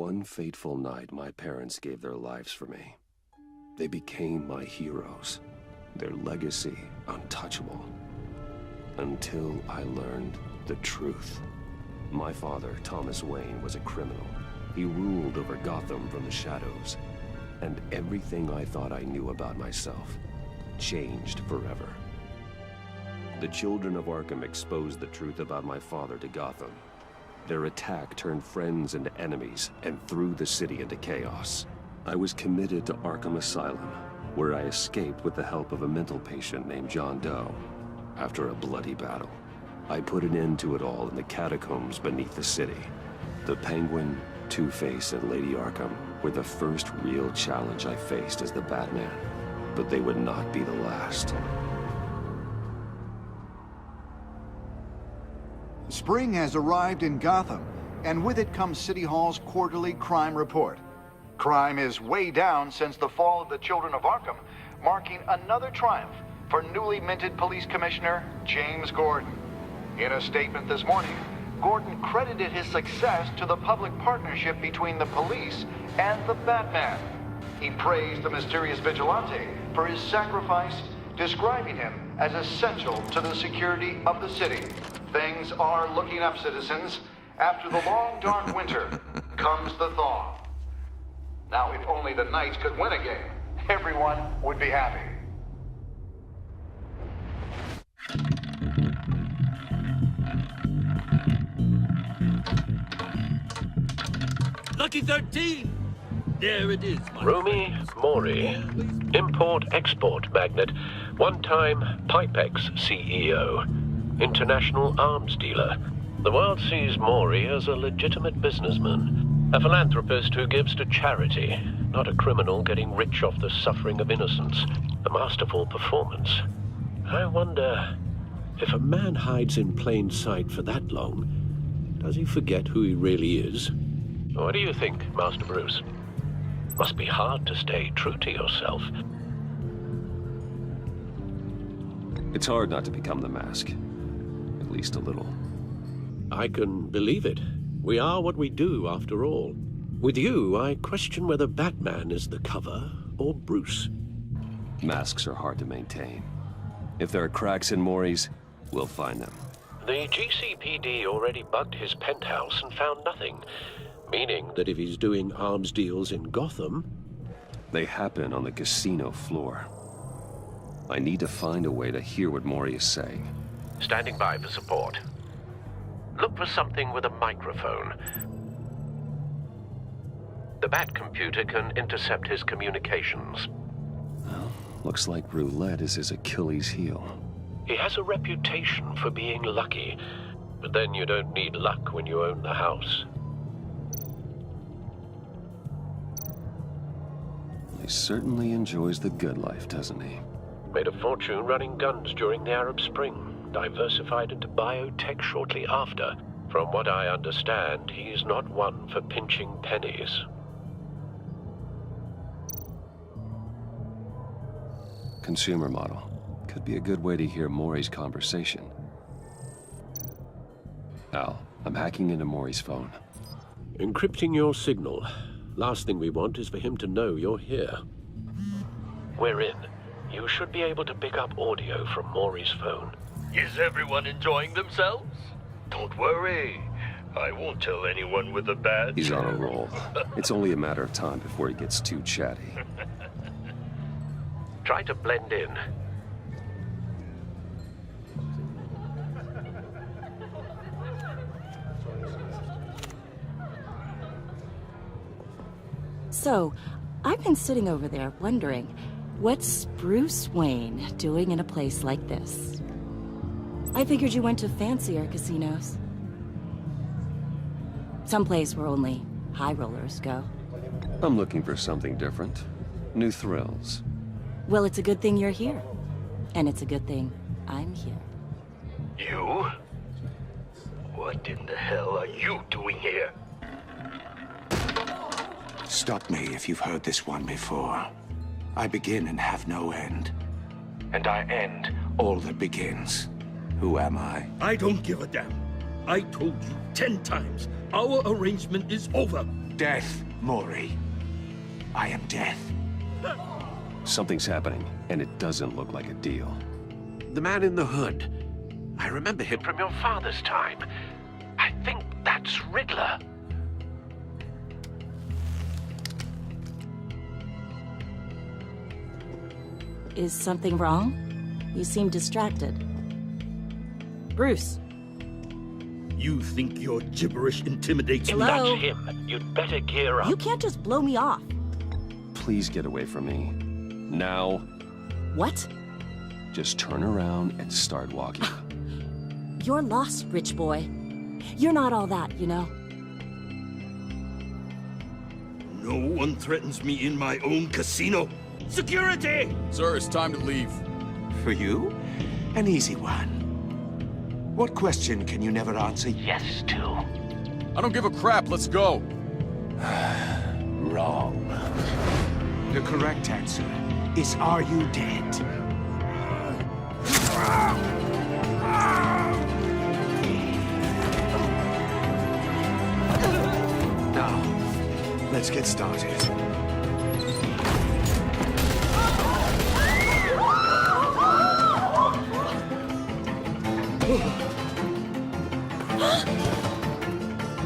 one fateful night, my parents gave their lives for me. They became my heroes, their legacy untouchable. Until I learned the truth. My father, Thomas Wayne, was a criminal. He ruled over Gotham from the shadows. And everything I thought I knew about myself changed forever. The children of Arkham exposed the truth about my father to Gotham. Their attack turned friends into enemies and threw the city into chaos. I was committed to Arkham Asylum, where I escaped with the help of a mental patient named John Doe. After a bloody battle, I put an end to it all in the catacombs beneath the city. The Penguin, Two-Face, and Lady Arkham were the first real challenge I faced as the Batman, but they would not be the last. Spring has arrived in Gotham, and with it comes City Hall's quarterly crime report. Crime is way down since the fall of the Children of Arkham, marking another triumph for newly minted Police Commissioner James Gordon. In a statement this morning, Gordon credited his success to the public partnership between the police and the Batman. He praised the mysterious vigilante for his sacrifice, describing him as essential to the security of the city. Things are looking up, citizens. After the long, dark winter comes the thaw. Now, if only the Knights could win a game, everyone would be happy. Lucky 13! There it is, my Rumi Mori, import-export magnate, one-time Pipex CEO, international arms dealer. The world sees Mori as a legitimate businessman, a philanthropist who gives to charity, not a criminal getting rich off the suffering of innocence. A masterful performance. I wonder, if a man hides in plain sight for that long, does he forget who he really is? What do you think, Master Bruce? Must be hard to stay true to yourself. It's hard not to become the mask. At least a little. I can believe it. We are what we do, after all. With you, I question whether Batman is the cover or Bruce. Masks are hard to maintain. If there are cracks in Mori's, we'll find them. The GCPD already bugged his penthouse and found nothing. Meaning that if he's doing arms deals in Gotham... They happen on the casino floor. I need to find a way to hear what Mori is saying. Standing by for support. Look for something with a microphone. The Bat computer can intercept his communications. Well, looks like roulette is his Achilles heel. He has a reputation for being lucky, but then you don't need luck when you own the house. He certainly enjoys the good life, doesn't he? Made a fortune running guns during the Arab Spring. Diversified into biotech shortly after. From what I understand, he's not one for pinching pennies. Consumer model. Could be a good way to hear Mori's conversation. Al, I'm hacking into Mori's phone. Encrypting your signal. Last thing we want is for him to know you're here. We're in. You should be able to pick up audio from Mori's phone. Is everyone enjoying themselves? Don't worry. I won't tell anyone with a badge. He's on a roll. It's only a matter of time before he gets too chatty. Try to blend in. So, I've been sitting over there wondering, what's Bruce Wayne doing in a place like this? I figured you went to fancier casinos. Someplace where only high rollers go. I'm looking for something different. New thrills. Well, it's a good thing you're here. And it's a good thing I'm here. You? What in the hell are you doing here? Stop me if you've heard this one before. I begin and have no end. And I end all that begins. Who am I? I don't give a damn. I told you 10 times. Our arrangement is over. Death, Maury. I am death. Something's happening, and it doesn't look like a deal. The man in the hood. I remember him from your father's time. I think that's Riddler. Is something wrong? You seem distracted. Bruce. You think your gibberish intimidates If me? Hello? that's him, you'd better gear up. You can't just blow me off. Please get away from me. Now, What? just turn around and start walking. You're lost, rich boy. You're not all that, you know? No one threatens me in my own casino. Security! Sir, it's time to leave. For you, an easy one. What question can you never answer yes to? I don't give a crap, let's go. Wrong. The correct answer is, are you dead? Now, let's get started.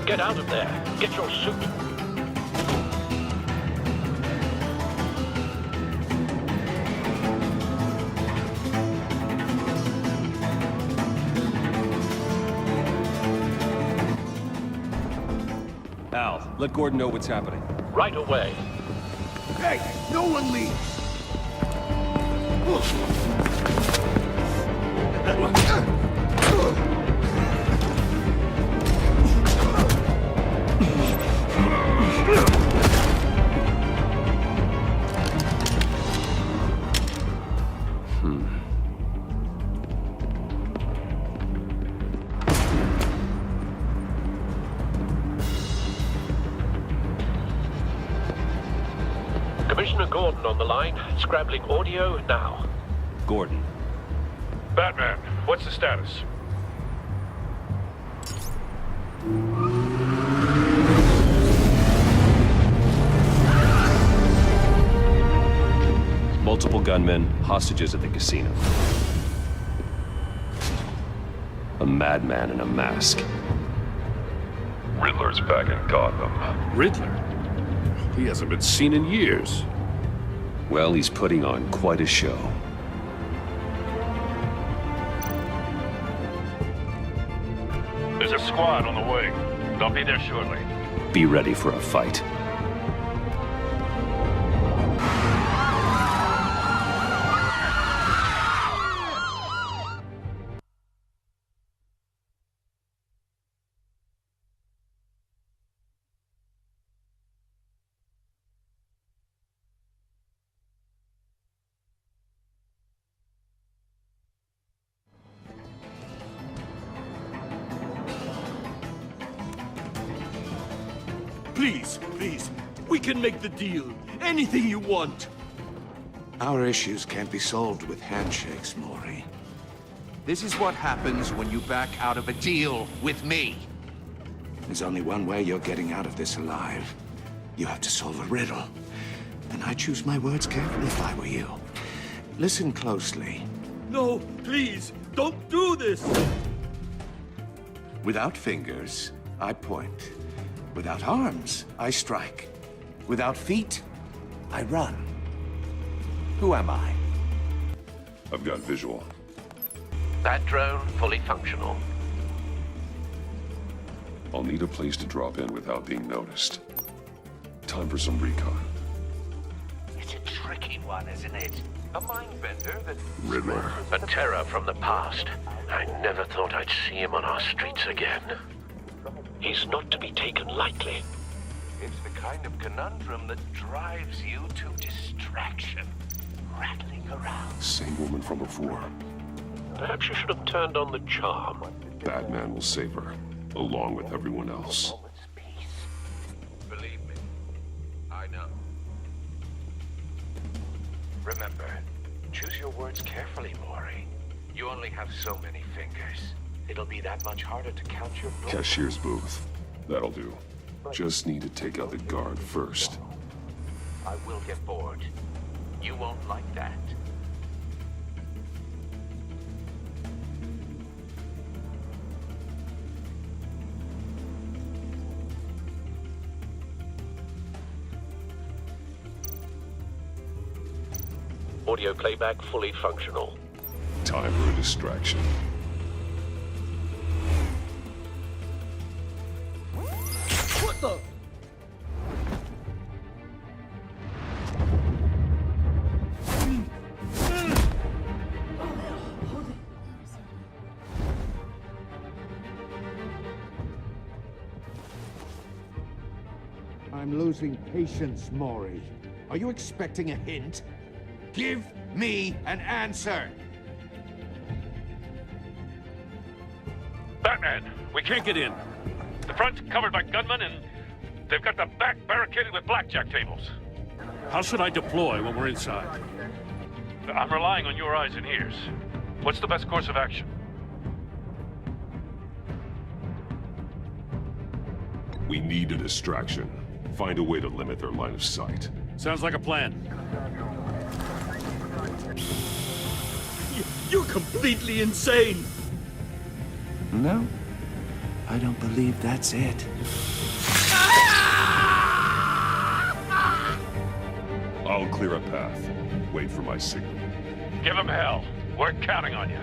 Get out of there. Get your suit. Al, let Gordon know what's happening. Right away. Hey, no one leave! Commissioner Gordon on the line, scrabbling audio now. Gordon. Batman, what's the status? Multiple gunmen, hostages at the casino. A madman in a mask. Riddler's back in Gotham. Riddler? He hasn't been seen in years. Well, he's putting on quite a show. There's a squad on the way. They'll be there shortly. Be ready for a fight. Please, please, we can make the deal. Anything you want. Our issues can't be solved with handshakes, Maury. This is what happens when you back out of a deal with me. There's only one way you're getting out of this alive. You have to solve a riddle. And I choose my words carefully if I were you. Listen closely. No, please, don't do this. Without fingers, I point. Without arms, I strike. Without feet, I run. Who am I? I've got visual. That drone fully functional. I'll need a place to drop in without being noticed. Time for some recon. It's a tricky one, isn't it? A mind bender that... Riddler. A terror from the past. I never thought I'd see him on our streets again. He's not to be taken lightly. It's the kind of conundrum that drives you to distraction. Rattling around. Same woman from before. Perhaps you should have turned on the charm. Batman will save her, along with everyone else. Believe me, I know. Remember, choose your words carefully, Maury. You only have so many fingers. It'll be that much harder to count your bullets. Cashier's booth. That'll do. Just need to take out the guard first. I will get bored. You won't like that. Audio playback fully functional. Time for a distraction. What the? I'm losing patience, Maury. Are you expecting a hint? Give me an answer! Batman, we can't get in. The front's covered by gunmen, and they've got the back barricaded with blackjack tables. How should I deploy when we're inside? I'm relying on your eyes and ears. What's the best course of action? We need a distraction. Find a way to limit their line of sight. Sounds like a plan. You're completely insane! No, I don't believe that's it. I'll clear a path. Wait for my signal. Give him hell. We're counting on you.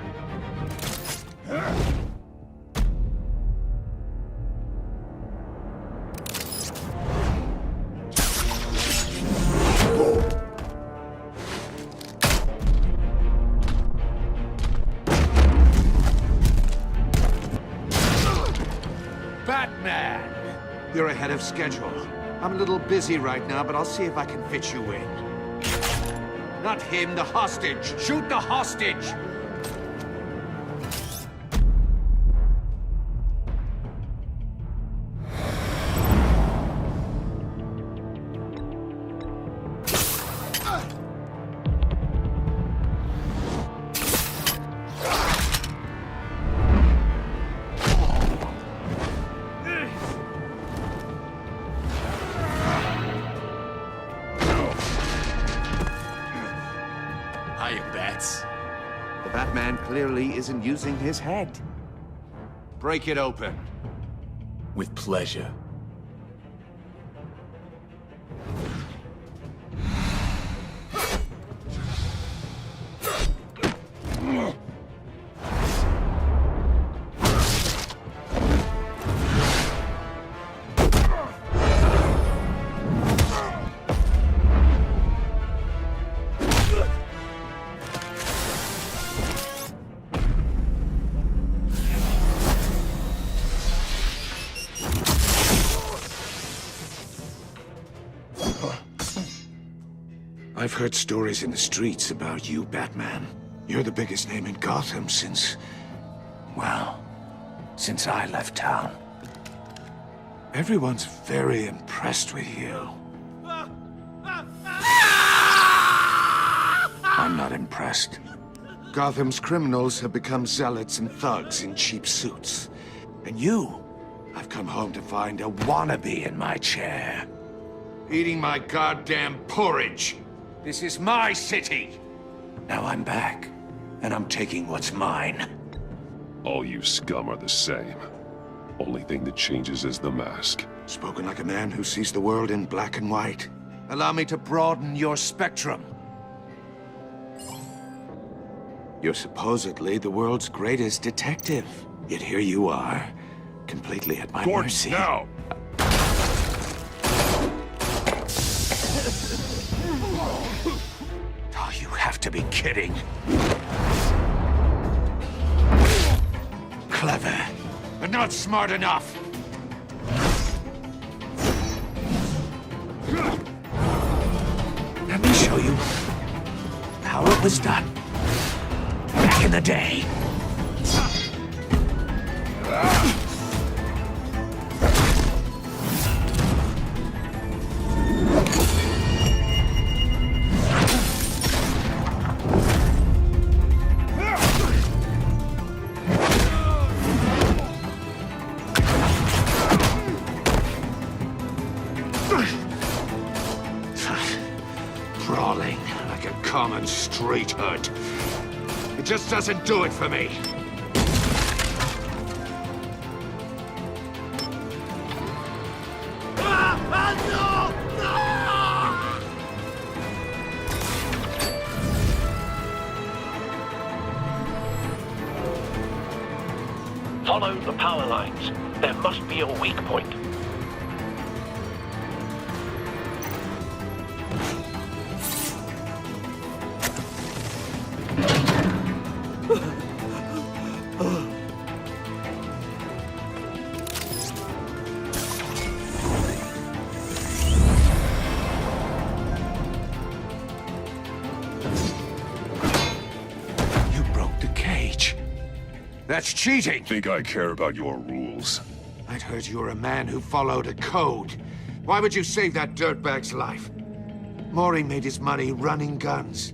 Batman! You're ahead of schedule. I'm a little busy right now, but I'll see if I can fit you in. Not him, the hostage! Shoot the hostage! The Batman clearly isn't using his head. Break it open. With pleasure. I've heard stories in the streets about you, Batman. You're the biggest name in Gotham since... well, since I left town. Everyone's very impressed with you. I'm not impressed. Gotham's criminals have become zealots and thugs in cheap suits. And you, I've come home to find a wannabe in my chair. Eating my goddamn porridge. This is my city! Now I'm back, and I'm taking what's mine. All you scum are the same. Only thing that changes is the mask. Spoken like a man who sees the world in black and white. Allow me to broaden your spectrum. You're supposedly the world's greatest detective. Yet here you are, completely at my mercy. Now! Oh, you have to be kidding. Clever, but not smart enough. Let me show you how it was done back in the day. common street hood. It just doesn't do it for me. Follow the power lines. There must be a weak point. You broke the cage. That's cheating! Think I care about your rules? I'd heard you were a man who followed a code. Why would you save that dirtbag's life? Maury made his money running guns,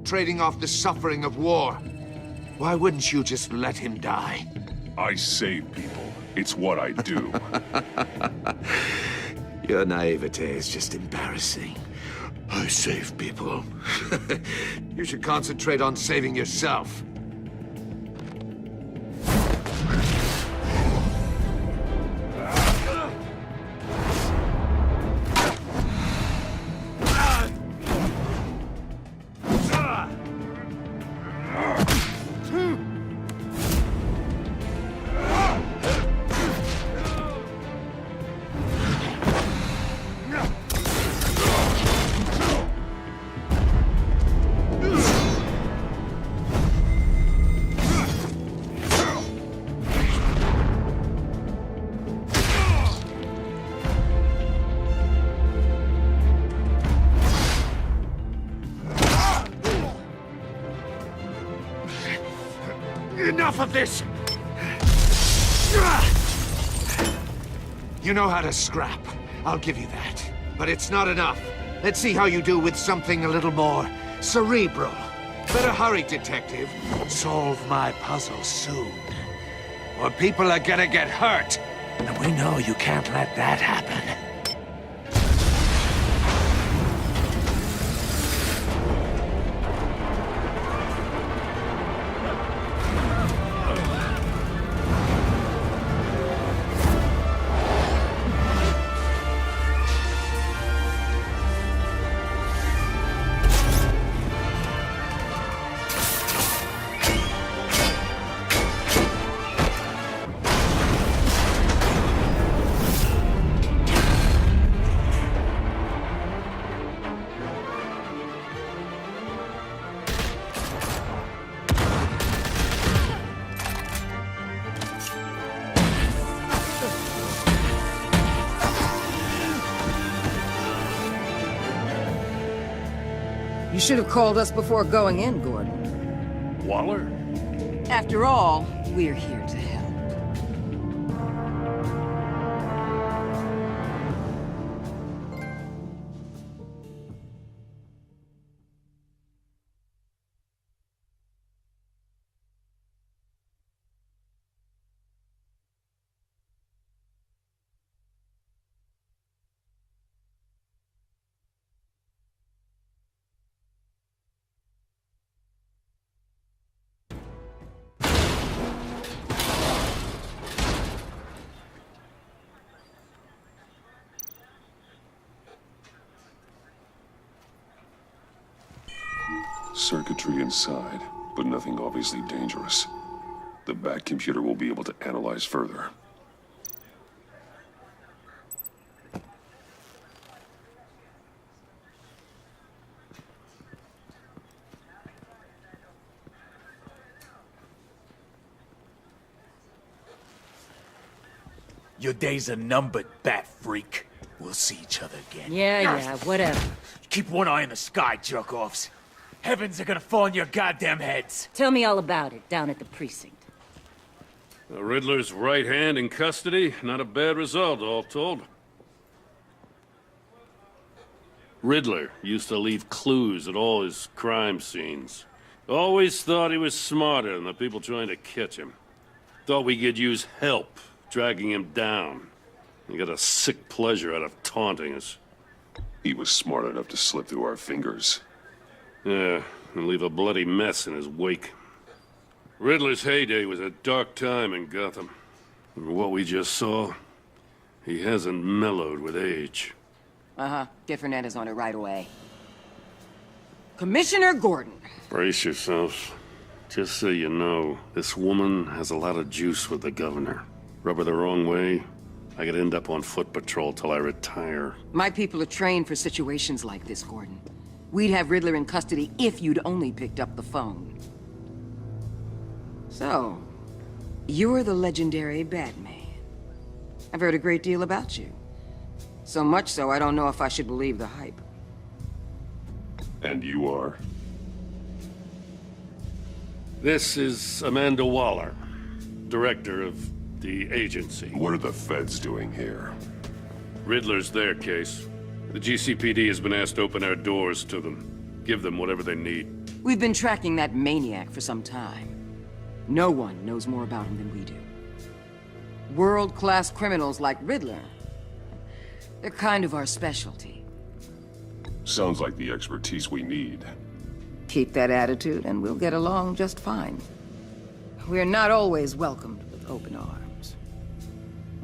trading off the suffering of war. Why wouldn't you just let him die? I save people. It's what I do. Your naivete is just embarrassing. I save people. You should concentrate on saving yourself. Enough of this! You know how to scrap. I'll give you that. But it's not enough. Let's see how you do with something a little more cerebral. Better hurry, detective. Solve my puzzle soon. Or people are gonna get hurt. And we know you can't let that happen. You should have called us before going in, Gordon. Waller? After all, we're here to help. Circuitry inside, but nothing obviously dangerous. The back computer will be able to analyze further. Your days are numbered, bat freak. We'll see each other again. Yeah, whatever. Keep one eye in the sky, jerk-offs. Heavens are gonna fall on your goddamn heads. Tell me all about it down at the precinct. The Riddler's right hand in custody. Not a bad result, all told. Riddler used to leave clues at all his crime scenes. Always thought he was smarter than the people trying to catch him. Thought we could use help, dragging him down. He got a sick pleasure out of taunting us. He was smart enough to slip through our fingers. Yeah, and leave a bloody mess in his wake. Riddler's heyday was a dark time in Gotham. And what we just saw, he hasn't mellowed with age. Uh-huh. Get Fernandez on it right away. Commissioner Gordon. Brace yourselves. Just so you know, this woman has a lot of juice with the governor. Rub her the wrong way, I could end up on foot patrol till I retire. My people are trained for situations like this, Gordon. We'd have Riddler in custody if you'd only picked up the phone. So, you're the legendary Batman. I've heard a great deal about you. So much so, I don't know if I should believe the hype. And you are? This is Amanda Waller, director of the agency. What are the feds doing here? Riddler's their case. The GCPD has been asked to open our doors to them. Give them whatever they need. We've been tracking that maniac for some time. No one knows more about him than we do. World-class criminals like Riddler. They're kind of our specialty. Sounds like the expertise we need. Keep that attitude and we'll get along just fine. We're not always welcomed with open arms.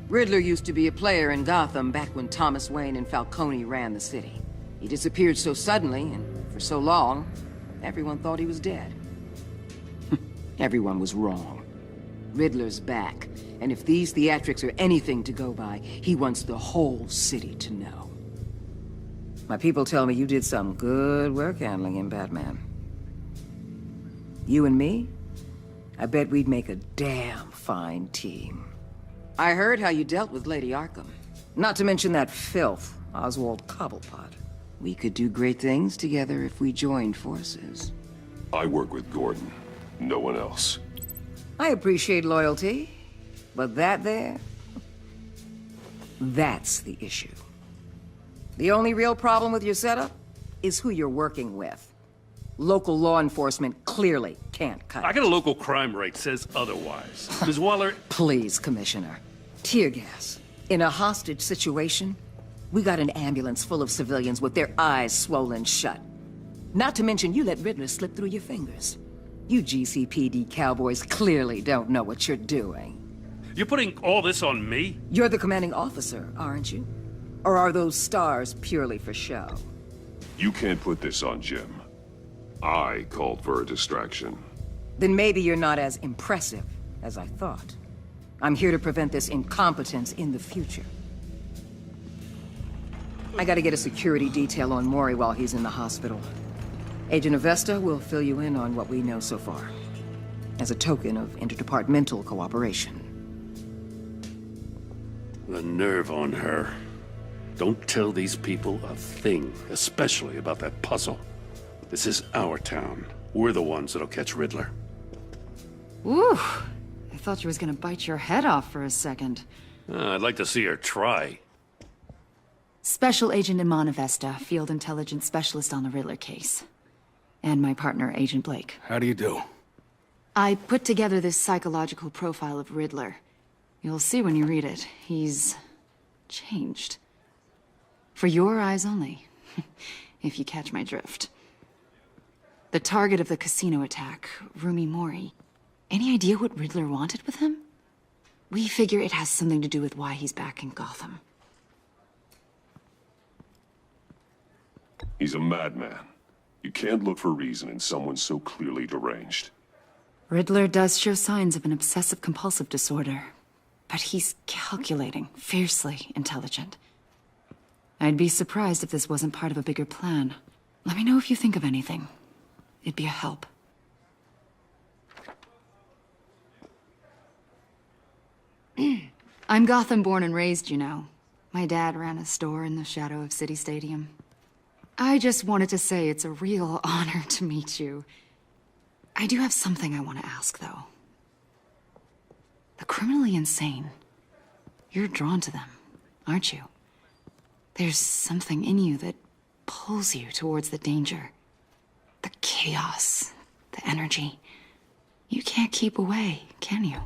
Riddler used to be a player in Gotham back when Thomas Wayne and Falcone ran the city. He disappeared so suddenly and for so long, everyone thought he was dead. Everyone was wrong. Riddler's back, and if these theatrics are anything to go by, he wants the whole city to know. My people tell me you did some good work handling him, Batman. You and me? I bet we'd make a damn fine team. I heard how you dealt with Lady Arkham. Not to mention that filth, Oswald Cobblepot. We could do great things together if we joined forces. I work with Gordon. No one else. I appreciate loyalty, but that there... that's the issue. The only real problem with your setup is who you're working with. Local law enforcement clearly can't cut it. I got a local crime rate says otherwise. Ms. Waller... Please, Commissioner. Tear gas. In a hostage situation, we got an ambulance full of civilians with their eyes swollen shut. Not to mention you let Riddler slip through your fingers. You GCPD cowboys clearly don't know what you're doing. You're putting all this on me? You're the commanding officer, aren't you? Or are those stars purely for show? You can't put this on Jim. I called for a distraction. Then maybe you're not as impressive as I thought. I'm here to prevent this incompetence in the future. I gotta get a security detail on Maury while he's in the hospital. Agent Avesta will fill you in on what we know so far, as a token of interdepartmental cooperation. The nerve on her. Don't tell these people a thing, especially about that puzzle. This is our town. We're the ones that'll catch Riddler. Ooh, I thought she was gonna bite your head off for a second. I'd like to see her try. Special Agent Iman Avesta, Field Intelligence Specialist on the Riddler case. And my partner, Agent Blake. How do you do? I put together this psychological profile of Riddler. You'll see when you read it. He's... changed. For your eyes only, if you catch my drift. The target of the casino attack, Rumi Mori. Any idea what Riddler wanted with him? We figure it has something to do with why he's back in Gotham. He's a madman. You can't look for reason in someone so clearly deranged. Riddler does show signs of an obsessive-compulsive disorder, but he's calculating, fiercely intelligent. I'd be surprised if this wasn't part of a bigger plan. Let me know if you think of anything. It'd be a help. I'm Gotham born and raised, you know. My dad ran a store in the shadow of City Stadium. I just wanted to say it's a real honor to meet you. I do have something I want to ask, though. The criminally insane. You're drawn to them, aren't you? There's something in you that pulls you towards the danger. The chaos, the energy. You can't keep away, can you?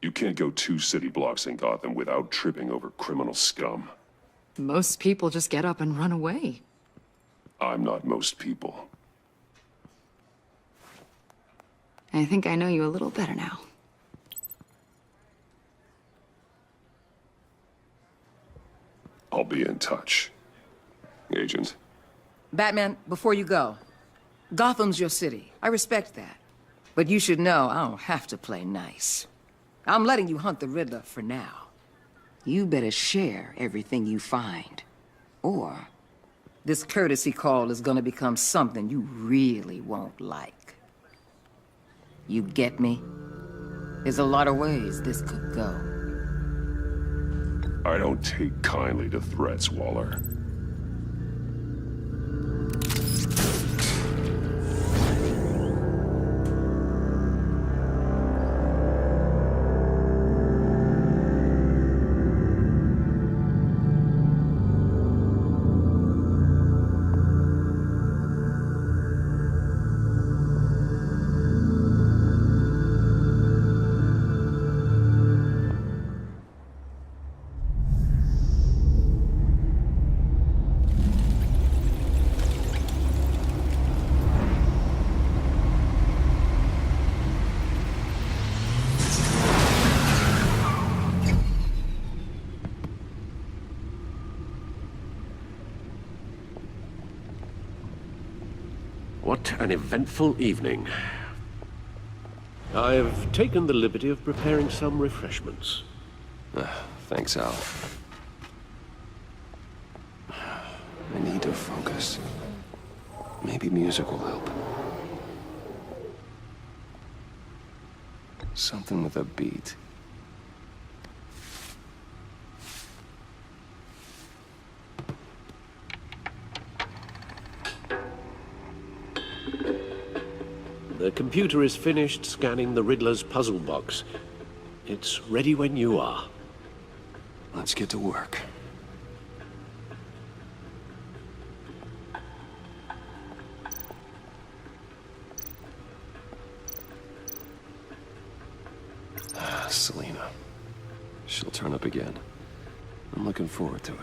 You can't go 2 city blocks in Gotham without tripping over criminal scum. Most people just get up and run away. I'm not most people. I think I know you a little better now. I'll be in touch. Agent. Batman, before you go, Gotham's your city. I respect that. But you should know I don't have to play nice. I'm letting you hunt the Riddler for now. You better share everything you find. Or this courtesy call is gonna become something you really won't like. You get me? There's a lot of ways this could go. I don't take kindly to threats, Waller. What an eventful evening. I've taken the liberty of preparing some refreshments. Thanks, Al. I need to focus. Maybe music will help. Something with a beat. The computer is finished scanning the Riddler's puzzle box. It's ready when you are. Let's get to work. Selena. She'll turn up again. I'm looking forward to it.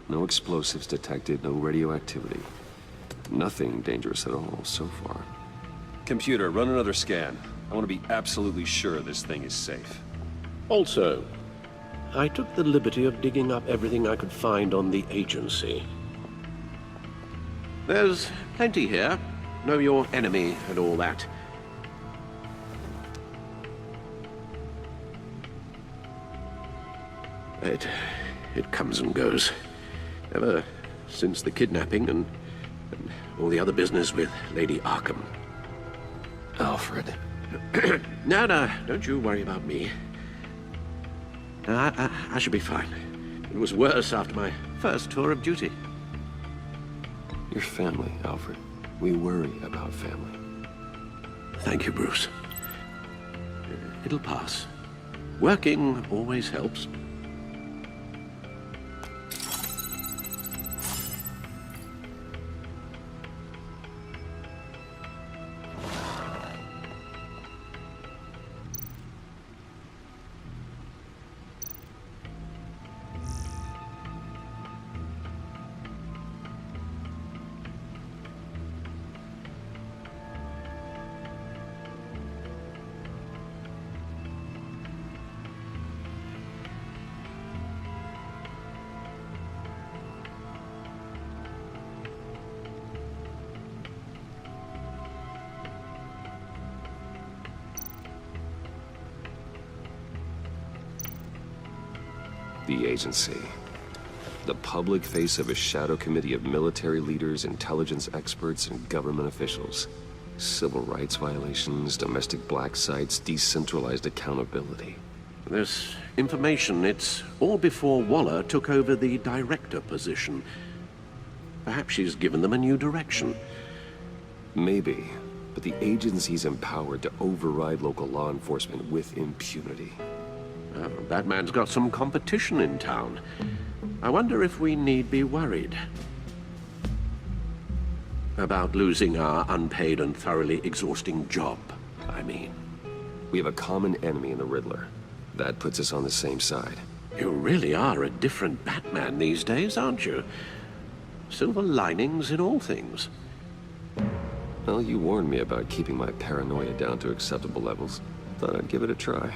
No explosives detected, no radioactivity. Nothing dangerous at all so far. Computer, run another scan. I want to be absolutely sure this thing is safe. Also, I took the liberty of digging up everything I could find on the agency. There's plenty here. Know your enemy and all that. It comes and goes. Ever since the kidnapping and all the other business with Lady Arkham. Alfred. No, don't you worry about me. I should be fine. It was worse after my first tour of duty. Your family, Alfred. We worry about family. Thank you, Bruce. It'll pass. Working always helps. The agency. The public face of a shadow committee of military leaders, intelligence experts, and government officials. Civil rights violations, domestic black sites, decentralized accountability. This information, it's all before Waller took over the director position. Perhaps she's given them a new direction. Maybe, but the agency's empowered to override local law enforcement with impunity. Batman's got some competition in town. I wonder if we need be worried about losing our unpaid and thoroughly exhausting job, I mean. We have a common enemy in the Riddler. That puts us on the same side. You really are a different Batman these days, aren't you? Silver linings in all things. Well, you warned me about keeping my paranoia down to acceptable levels. Thought I'd give it a try.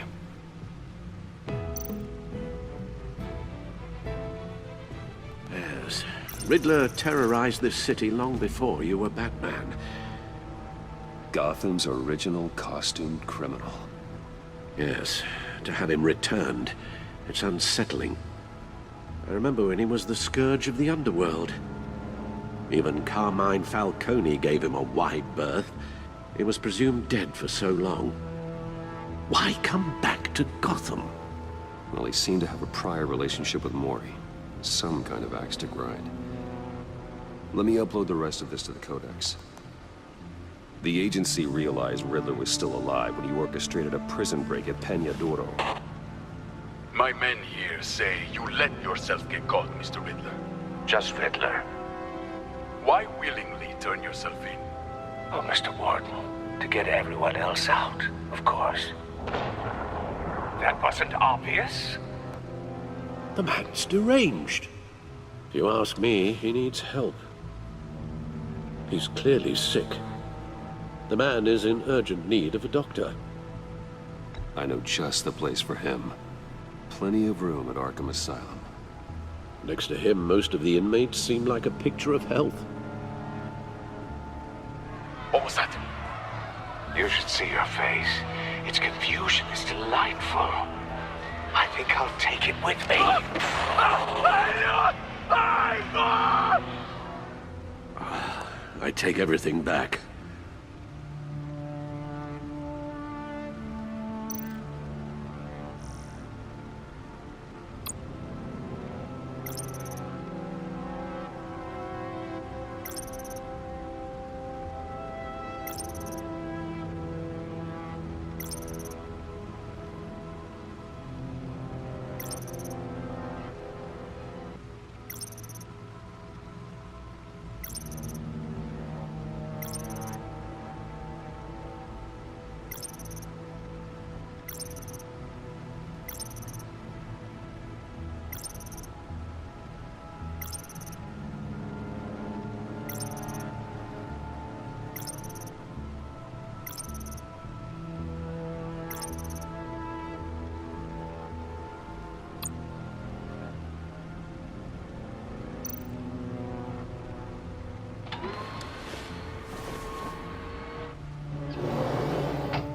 Yes. Riddler terrorized this city long before you were Batman. Gotham's original costumed criminal. Yes. To have him returned, it's unsettling. I remember when he was the scourge of the underworld. Even Carmine Falcone gave him a wide berth. He was presumed dead for so long. Why come back to Gotham? Well, he seemed to have a prior relationship with Mori. Some kind of axe to grind. Let me upload the rest of this to the Codex. The agency realized Riddler was still alive when he orchestrated a prison break at Peña Duro. My men here say you let yourself get caught, Mr. Riddler. Just Riddler. Why willingly turn yourself in? Oh, Mr. Warden, to get everyone else out, of course. That wasn't obvious? The man's deranged. If you ask me, he needs help. He's clearly sick. The man is in urgent need of a doctor. I know just the place for him. Plenty of room at Arkham Asylum. Next to him, most of the inmates seem like a picture of health. What was that? You should see your face. Its confusion is delightful. I think I'll take it with me. I take everything back.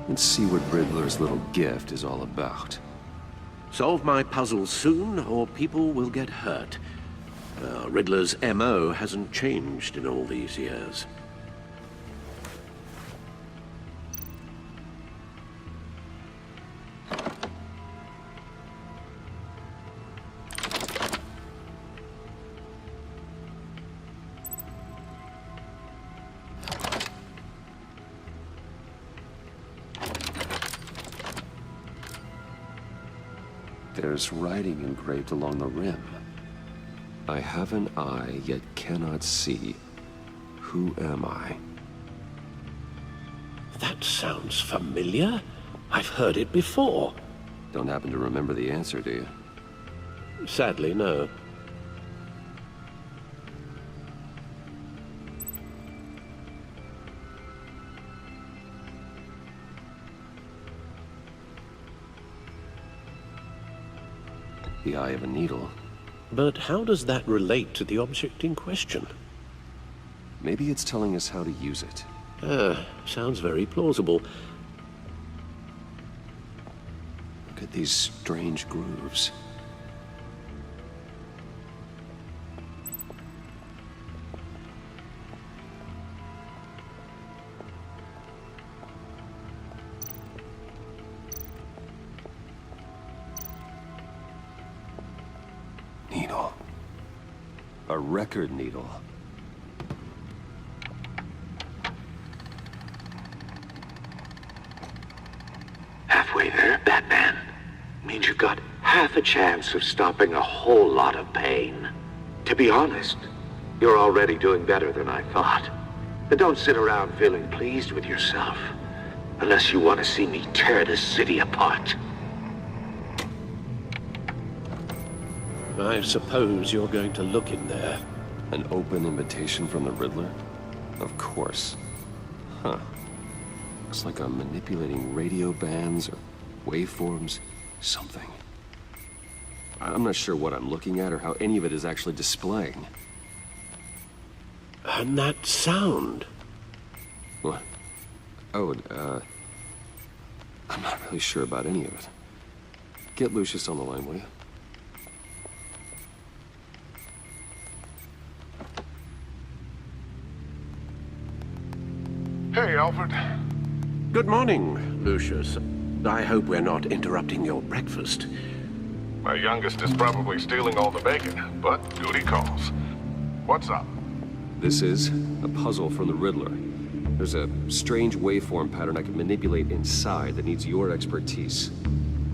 Let's see what Riddler's little gift is all about. Solve my puzzle soon, or people will get hurt. Riddler's MO hasn't changed in all these years. There's writing engraved along the rim. I have an eye, yet cannot see. Who am I? That sounds familiar. I've heard it before. Don't happen to remember the answer, do you? Sadly, no. The eye of a needle. But how does that relate to the object in question? Maybe it's telling us how to use it. Sounds very plausible. Look at these strange grooves. A record needle. Halfway there, Batman. Means you've got half a chance of stopping a whole lot of pain. To be honest, you're already doing better than I thought. But don't sit around feeling pleased with yourself. Unless you want to see me tear this city apart. I suppose you're going to look in there. An open invitation from the Riddler? Of course. Huh. Looks like I'm manipulating radio bands or waveforms. Something. I'm not sure what I'm looking at or how any of it is actually displaying. And that sound? What? Oh, I'm not really sure about any of it. Get Lucius on the line, will you? Hey, Alfred. Good morning, Lucius. I hope we're not interrupting your breakfast. My youngest is probably stealing all the bacon, but duty calls. What's up? This is a puzzle from the Riddler. There's a strange waveform pattern I can manipulate inside that needs your expertise.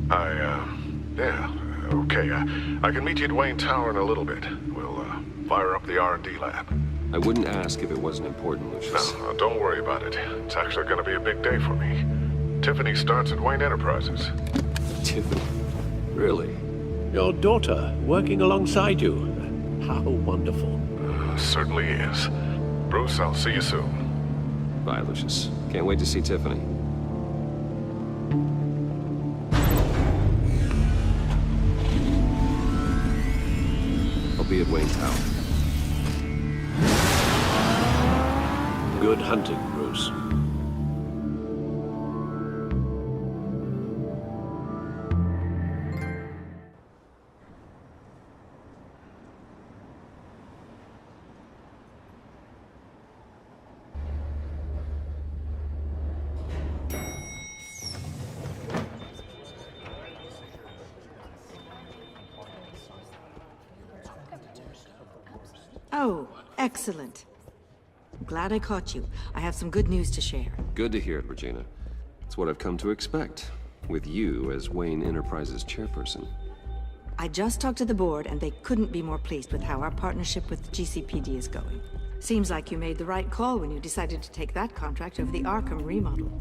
Yeah, okay. I can meet you at Wayne Tower in a little bit. We'll, fire up the R&D lab. I wouldn't ask if it wasn't important, Lucius. No, don't worry about it. It's actually gonna be a big day for me. Tiffany starts at Wayne Enterprises. Tiffany? Really? Your daughter working alongside you. How wonderful. Certainly is. Bruce, I'll see you soon. Bye, Lucius. Can't wait to see Tiffany. I'll be at Wayne Tower. Good hunting, Bruce. Oh, excellent. I'm glad I caught you. I have some good news to share. Good to hear it, Regina. It's what I've come to expect, with you as Wayne Enterprises chairperson. I just talked to the board, and they couldn't be more pleased with how our partnership with GCPD is going. Seems like you made the right call when you decided to take that contract over the Arkham remodel.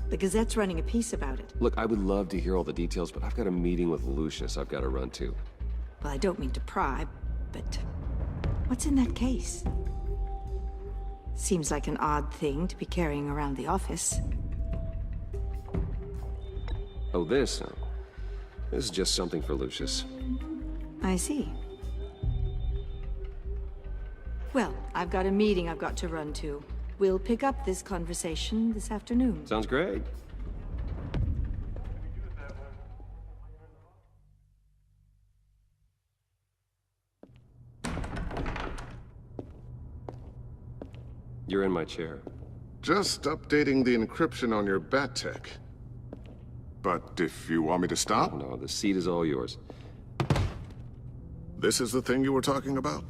The Gazette's running a piece about it. Look, I would love to hear all the details, but I've got a meeting with Lucius I've got to run to. Well, I don't mean to pry, but what's in that case? Seems like an odd thing to be carrying around the office. Oh, this? No. This is just something for Lucius. I see. Well, I've got a meeting I've got to run to. We'll pick up this conversation this afternoon. Sounds great. You're in my chair. Just updating the encryption on your bat tech. But if you want me to stop? No, the seat is all yours. This is the thing you were talking about?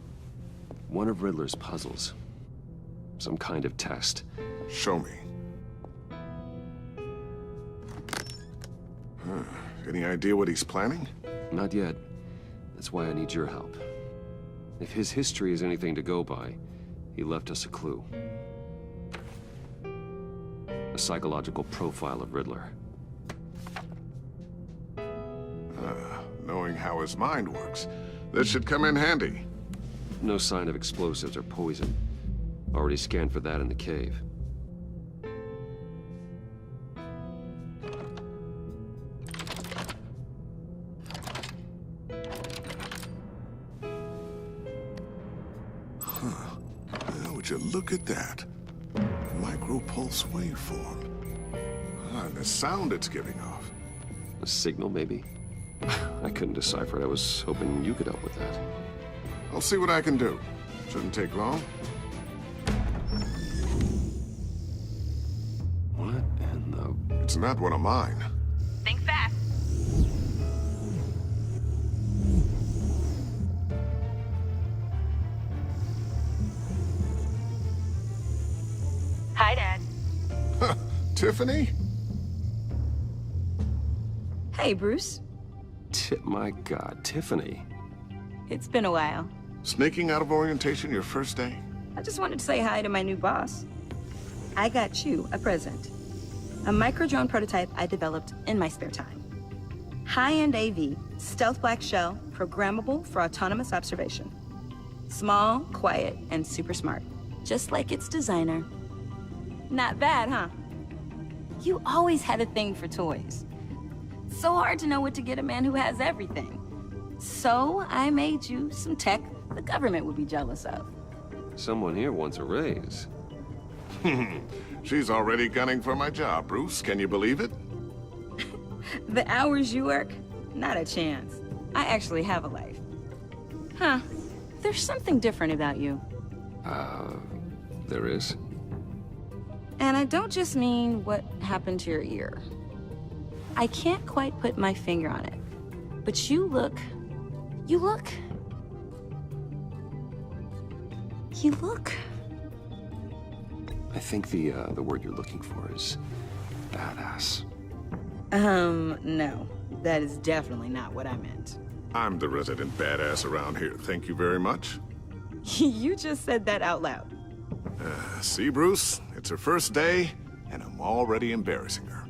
One of Riddler's puzzles. Some kind of test. Show me. Any idea what he's planning? Not yet. That's why I need your help. If his history is anything to go by, he left us a clue. A psychological profile of Riddler. Knowing how his mind works, this should come in handy. No sign of explosives or poison. Already scanned for that in the cave. Would you look at that? Micropulse waveform. And the sound it's giving off. A signal, maybe? I couldn't decipher it. I was hoping you could help with that. I'll see what I can do. Shouldn't take long. What in the... It's not one of mine. Think fast. Tiffany? Hey, Bruce. My God, Tiffany. It's been a while. Sneaking out of orientation your first day? I just wanted to say hi to my new boss. I got you a present. A micro-drone prototype I developed in my spare time. High-end AV, stealth black shell, programmable for autonomous observation. Small, quiet, and super smart. Just like its designer. Not bad, huh? You always had a thing for toys. So hard to know what to get a man who has everything. So I made you some tech the government would be jealous of. Someone here wants a raise. She's already gunning for my job, Bruce. Can you believe it? The hours you work? Not a chance. I actually have a life. Huh. There's something different about you. There is? And I don't just mean what happened to your ear. I can't quite put my finger on it. But you look... I think the word you're looking for is badass. No. That is definitely not what I meant. I'm the resident badass around here. Thank you very much. You just said that out loud. See, Bruce? It's her first day, and I'm already embarrassing her.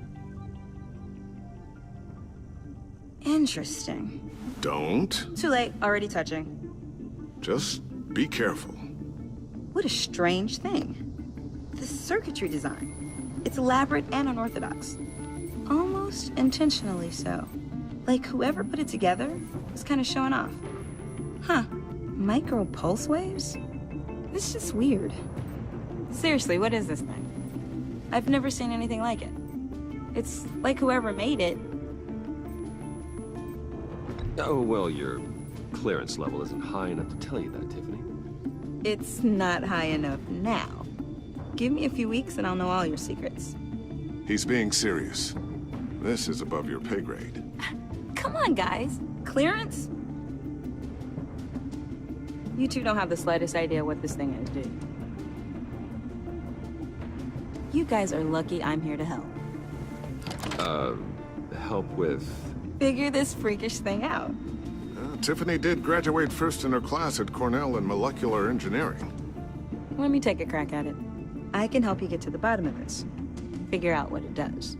Interesting. Don't. Too late. Already touching. Just be careful. What a strange thing. The circuitry design. It's elaborate and unorthodox. Almost intentionally so. Like whoever put it together was kind of showing off. Huh. Micro pulse waves? It's just weird. Seriously, what is this thing? I've never seen anything like it. It's like whoever made it. Oh, well, your clearance level isn't high enough to tell you that, Tiffany. It's not high enough now. Give me a few weeks and I'll know all your secrets. He's being serious. This is above your pay grade. Come on, guys. Clearance? You two don't have the slightest idea what this thing is, do you? You guys are lucky I'm here to help. Help with... Figure this freakish thing out. Tiffany did graduate first in her class at Cornell in molecular engineering. Let me take a crack at it. I can help you get to the bottom of this. Figure out what it does.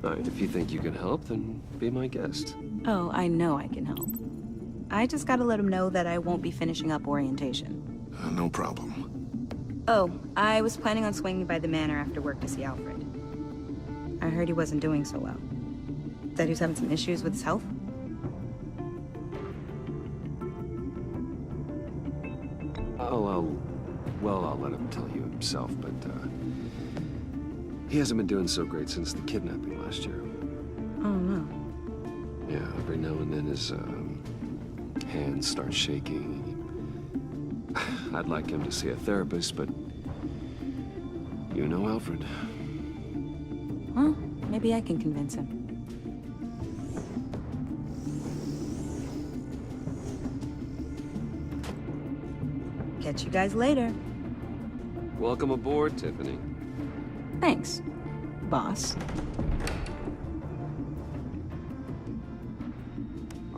All right, if you think you can help, then be my guest. Oh, I know I can help. I just gotta let him know that I won't be finishing up orientation. No problem. Oh, I was planning on swinging by the manor after work to see Alfred. I heard he wasn't doing so well. That he was having some issues with his health. I'll let him tell you himself, but, he hasn't been doing so great since the kidnapping last year. Oh, no. Yeah, every now and then his, hands start shaking. I'd like him to see a therapist, but you know Alfred. Well, maybe I can convince him. Catch you guys later. Welcome aboard, Tiffany. Thanks, boss.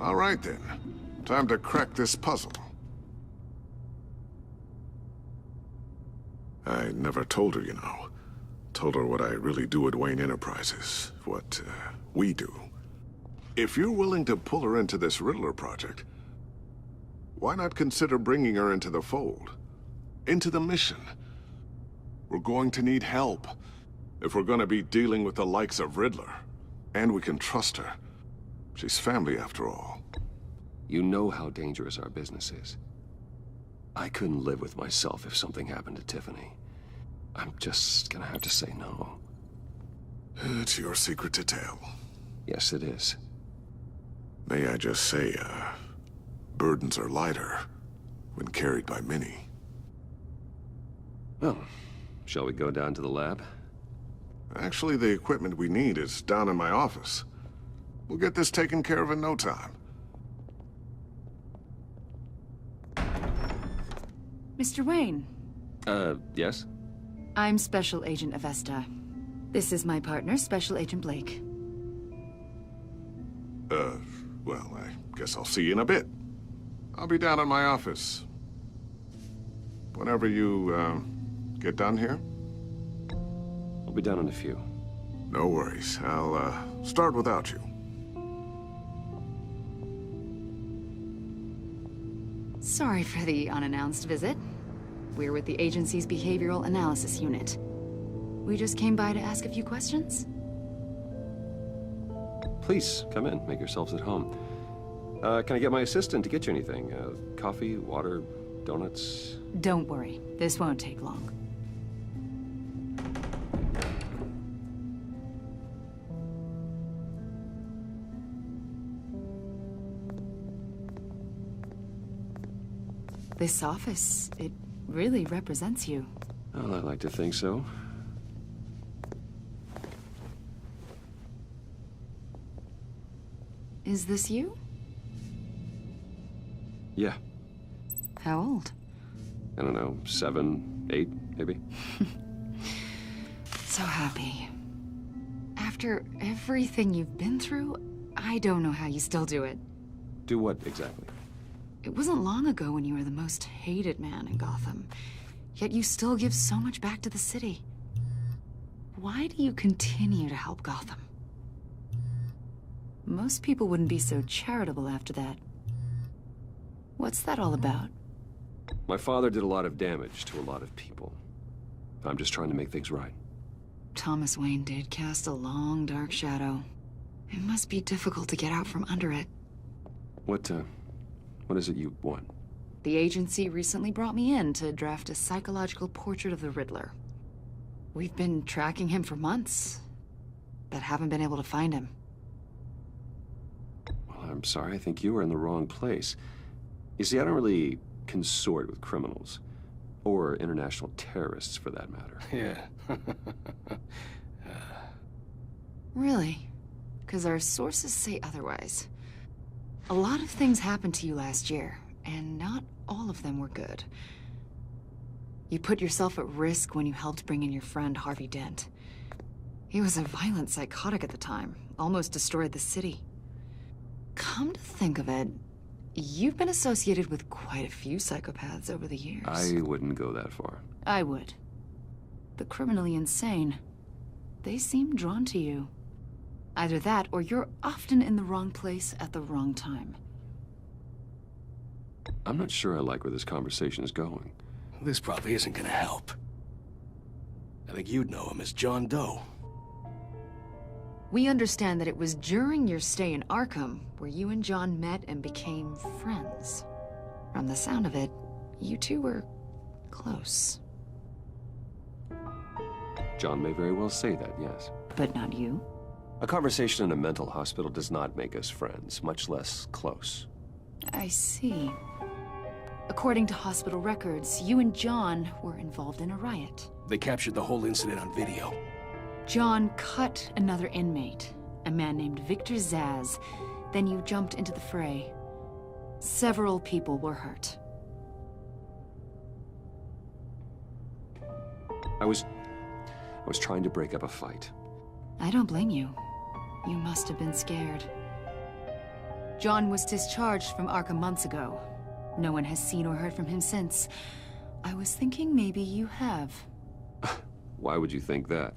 All right, then. Time to crack this puzzle. I never told her, you know. Told her what I really do at Wayne Enterprises. What, we do. If you're willing to pull her into this Riddler project, why not consider bringing her into the fold? Into the mission? We're going to need help if we're going to be dealing with the likes of Riddler. And we can trust her. She's family, after all. You know how dangerous our business is. I couldn't live with myself if something happened to Tiffany. I'm just gonna have to say no. It's your secret to tell. Yes, it is. May I just say, burdens are lighter when carried by many. Well, shall we go down to the lab? Actually, the equipment we need is down in my office. We'll get this taken care of in no time. Mr. Wayne. Yes? I'm Special Agent Avesta. This is my partner, Special Agent Blake. Well, I guess I'll see you in a bit. I'll be down in my office. Whenever you, get done here? I'll be down in a few. No worries. I'll, start without you. Sorry for the unannounced visit. We're with the agency's Behavioral Analysis Unit. We just came by to ask a few questions. Please, come in. Make yourselves at home. Can I get my assistant to get you anything? Coffee, water, donuts? Don't worry. This won't take long. This office, it really represents you. Well, I like to think so. Is this you? Yeah. How old? I don't know, 7, 8, maybe? So happy. After everything you've been through, I don't know how you still do it. Do what, exactly? It wasn't long ago when you were the most hated man in Gotham, yet you still give so much back to the city. Why do you continue to help Gotham? Most people wouldn't be so charitable after that. What's that all about? My father did a lot of damage to a lot of people. I'm just trying to make things right. Thomas Wayne did cast a long, dark shadow. It must be difficult to get out from under it. What is it you want? The agency recently brought me in to draft a psychological portrait of the Riddler. We've been tracking him for months, but haven't been able to find him. Well, I'm sorry. I think you were in the wrong place. You see, I don't really consort with criminals. Or international terrorists, for that matter. Yeah. Really? Because our sources say otherwise. A lot of things happened to you last year, and not all of them were good. You put yourself at risk when you helped bring in your friend Harvey Dent. He was a violent psychotic at the time, almost destroyed the city. Come to think of it, you've been associated with quite a few psychopaths over the years. I wouldn't go that far. I would. The criminally insane. They seem drawn to you. Either that, or you're often in the wrong place at the wrong time. I'm not sure I like where this conversation is going. This probably isn't gonna help. I think you'd know him as John Doe. We understand that it was during your stay in Arkham where you and John met and became friends. From the sound of it, you two were close. John may very well say that, yes. But not you? A conversation in a mental hospital does not make us friends, much less close. I see. According to hospital records, you and John were involved in a riot. They captured the whole incident on video. John cut another inmate, a man named Victor Zaz. Then you jumped into the fray. Several people were hurt. I was trying to break up a fight. I don't blame you. You must have been scared. John was discharged from Arkham months ago. No one has seen or heard from him since. I was thinking maybe you have. Why would you think that?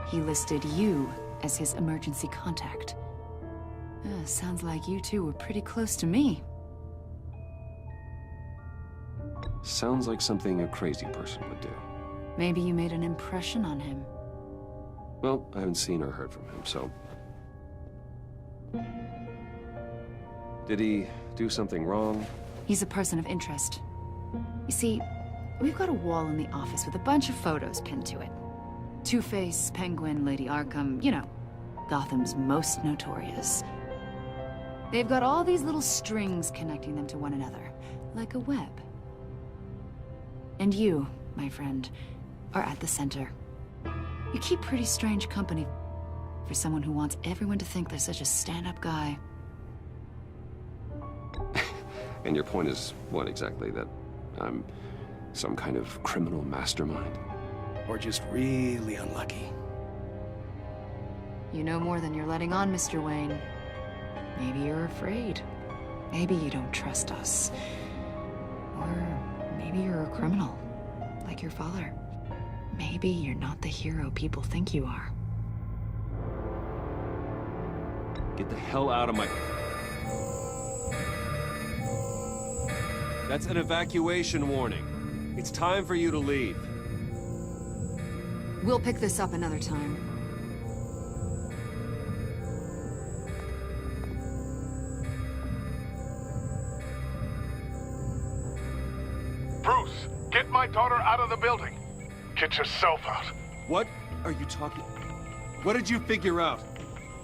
He listed you as his emergency contact. Sounds like you two were pretty close to me. Sounds like something a crazy person would do. Maybe you made an impression on him. Well, I haven't seen or heard from him, so... Did he do something wrong? He's a person of interest. You see, we've got a wall in the office with a bunch of photos pinned to it. Two-Face, Penguin, Lady Arkham, you know, Gotham's most notorious. They've got all these little strings connecting them to one another, like a web. And you, my friend, are at the center. You keep pretty strange company for someone who wants everyone to think they're such a stand-up guy. And your point is what exactly? That I'm some kind of criminal mastermind? Or just really unlucky. You know more than you're letting on, Mr. Wayne. Maybe you're afraid. Maybe you don't trust us. Or maybe you're a criminal, like your father. Maybe you're not the hero people think you are. Get the hell out of my... That's an evacuation warning. It's time for you to leave. We'll pick this up another time. Bruce, get my daughter out of the building. Get yourself out. What are you talking... What did you figure out?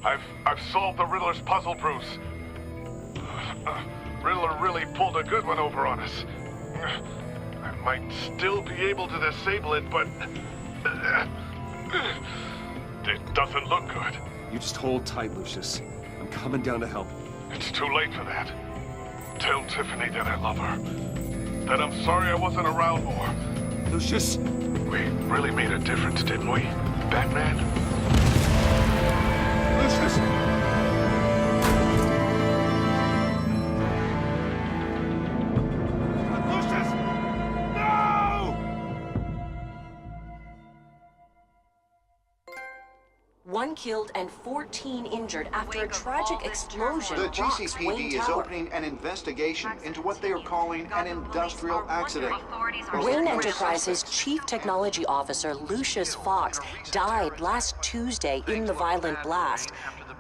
I've solved the Riddler's puzzle, Bruce. Riddler really pulled a good one over on us. I might still be able to disable it, but... it doesn't look good. You just hold tight, Lucius. I'm coming down to help. It's too late for that. Tell Tiffany that I love her. That I'm sorry I wasn't around more. Lucius! We really made a difference, didn't we, Batman? Lucius! Lucius! No! One killed and 14 injured after a tragic explosion. The rocks GCPD Wayne is Tower. opening an investigation into what they are calling an industrial accident. Wayne Enterprises' Chief Technology Officer, Lucius Fox, died last Tuesday in the violent blast.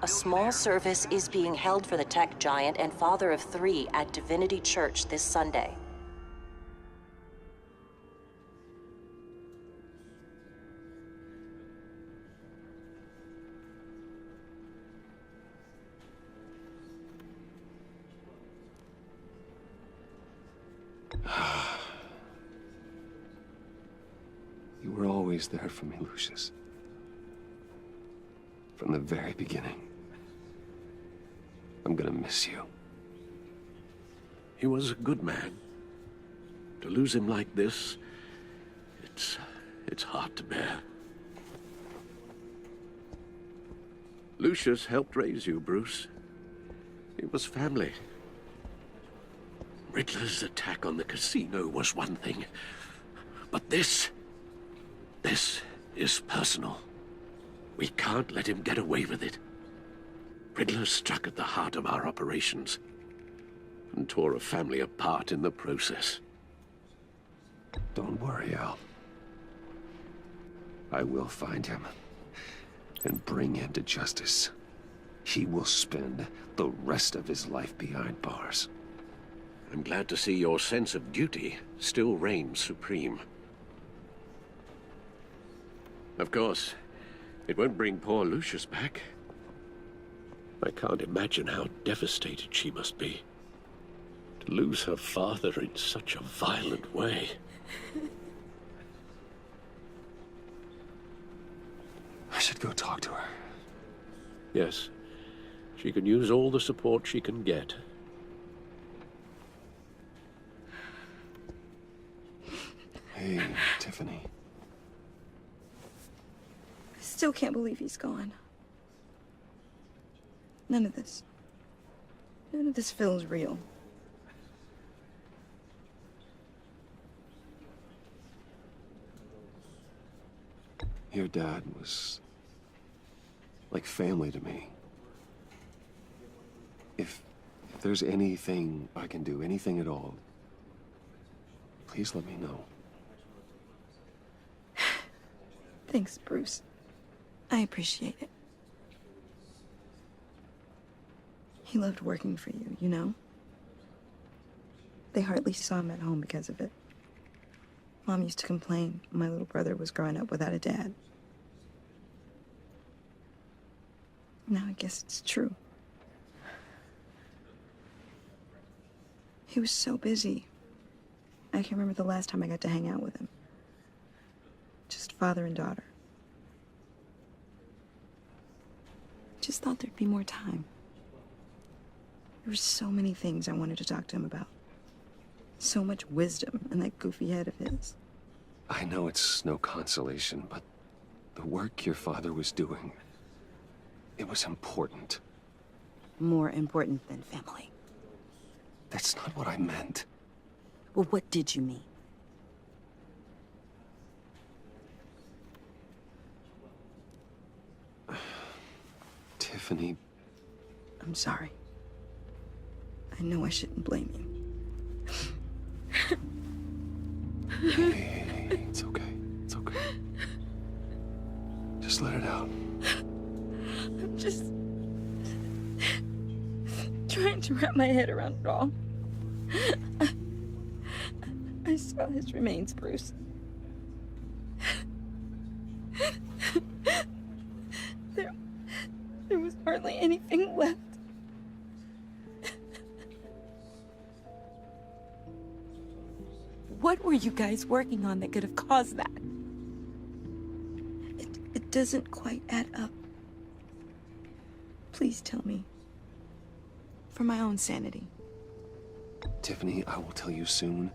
A small service is being held for the tech giant and father of 3 at Divinity Church this Sunday. You were always there for me, Lucius. From the very beginning. I'm gonna miss you. He was a good man. To lose him like this, it's hard to bear. Lucius helped raise you, Bruce. It was family. Riddler's attack on the casino was one thing, but this is personal. We can't let him get away with it. Riddler struck at the heart of our operations and tore a family apart in the process. Don't worry, Al. I will find him and bring him to justice. He will spend the rest of his life behind bars. I'm glad to see your sense of duty still reigns supreme. Of course, it won't bring poor Lucius back. I can't imagine how devastated she must be. To lose her father in such a violent way. I should go talk to her. Yes, she can use all the support she can get. Hey, Tiffany. I still can't believe he's gone. None of this feels real. Your dad was like family to me. If there's anything I can do, anything at all, please let me know. Thanks, Bruce. I appreciate it. He loved working for you, you know? They hardly saw him at home because of it. Mom used to complain my little brother was growing up without a dad. Now I guess it's true. He was so busy. I can't remember the last time I got to hang out with him. Just father and daughter. Just thought there'd be more time. There were so many things I wanted to talk to him about. So much wisdom in that goofy head of his. I know it's no consolation, but the work your father was doing, it was important. More important than family. That's not what I meant. Well, what did you mean? Tiffany. I'm sorry. I know I shouldn't blame you. Hey, it's okay. It's okay. Just let it out. I'm just trying to wrap my head around it all. I saw his remains, Bruce. There was hardly anything left. What were you guys working on that could have caused that? It doesn't quite add up. Please tell me. For my own sanity. Tiffany, I will tell you soon.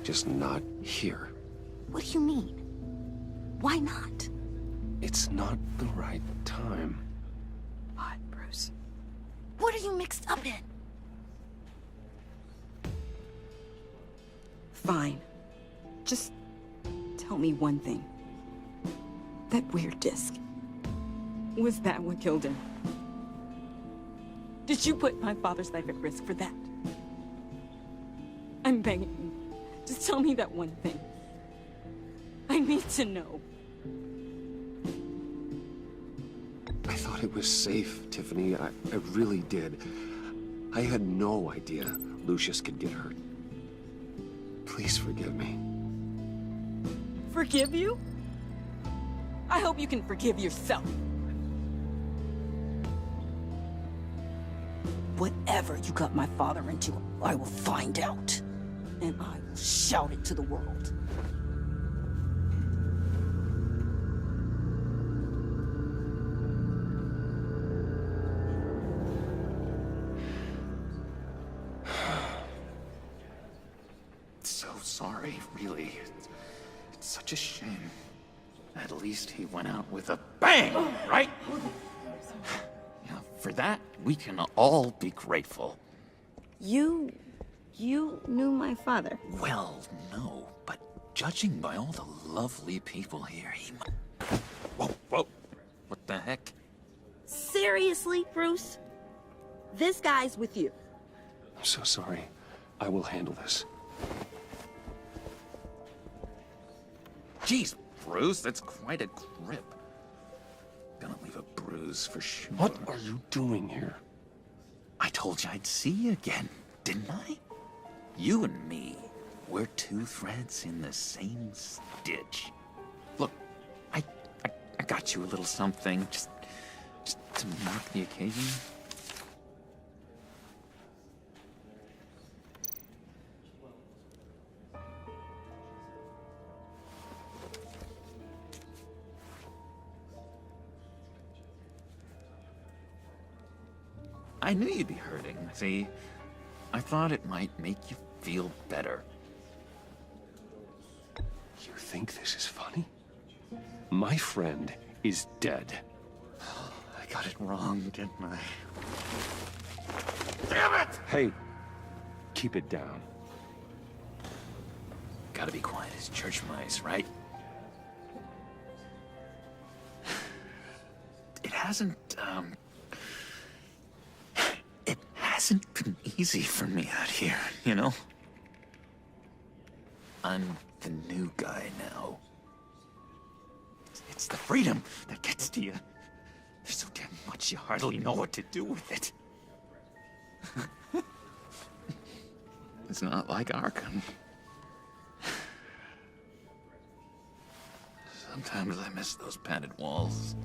Just not here. What do you mean? Why not? It's not the right time. What, Bruce? What are you mixed up in? Fine. Just tell me one thing. That weird disc. Was that what killed him? Did you put my father's life at risk for that? I'm begging you. Just tell me that one thing. I need to know. I thought it was safe, Tiffany. I really did. I had no idea Lucius could get hurt. Please forgive me. Forgive you? I hope you can forgive yourself. Whatever you got my father into, I will find out. And I will shout it to the world. So sorry, really. It's such a shame. At least he went out with a bang, right? Yeah, for that, we can all be grateful. You knew my father? Well, no, but judging by all the lovely people here, he might... Whoa. What the heck? Seriously, Bruce? This guy's with you. I'm so sorry. I will handle this. Jeez, Bruce, that's quite a grip. Gonna leave a bruise for sure. What are you doing here? I told you I'd see you again, didn't I? You and me, we're two threads in the same stitch. Look, I got you a little something, just to mark the occasion. I knew you'd be hurting, see? I thought it might make you feel better. You think this is funny? My friend is dead. I got it wrong, didn't I? Damn it! Hey, keep it down. Gotta be quiet as church mice, right? It hasn't been easy for me out here, you know? I'm the new guy now. It's the freedom that gets to you. There's so damn much you hardly know what to do with it. It's not like Arkham. Sometimes I miss those padded walls.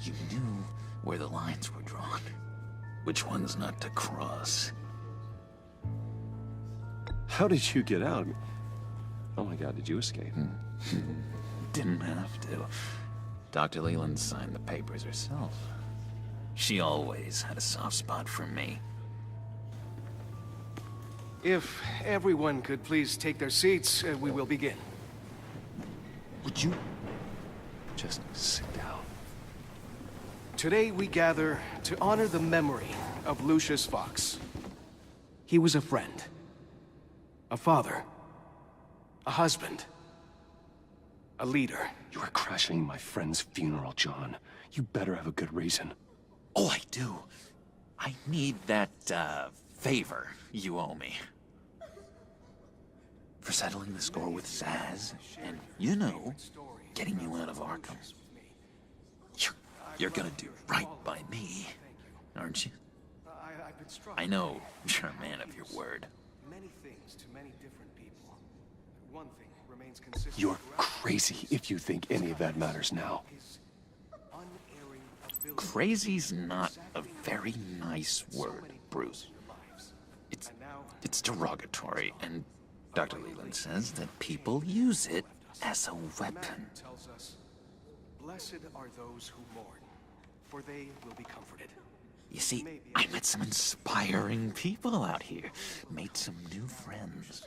You knew where the lines were drawn. Which ones not to cross. How did you get out? Oh my God, did you escape? Didn't have to. Dr. Leland signed the papers herself. She always had a soft spot for me. If everyone could please take their seats, we will begin. would you just sit down? Today we gather to honor the memory of Lucius Fox. He was a friend, a father, a husband, a leader. You are crashing my friend's funeral, John. You better have a good reason. Oh, I do. I need that, favor you owe me. For settling the score with Zaz, and, you know, getting you out of Arkham. You're gonna do right by me, aren't you? I know you're a man of your word. Many things to many different people. One thing remains consistent. You're crazy if you think any of that matters now. Crazy's not a very nice word, Bruce. It's derogatory, and Dr. Leland says that people use it as a weapon. Tells us, blessed are those who mourn, for they will be comforted. You see, I met some inspiring people out here, made some new friends,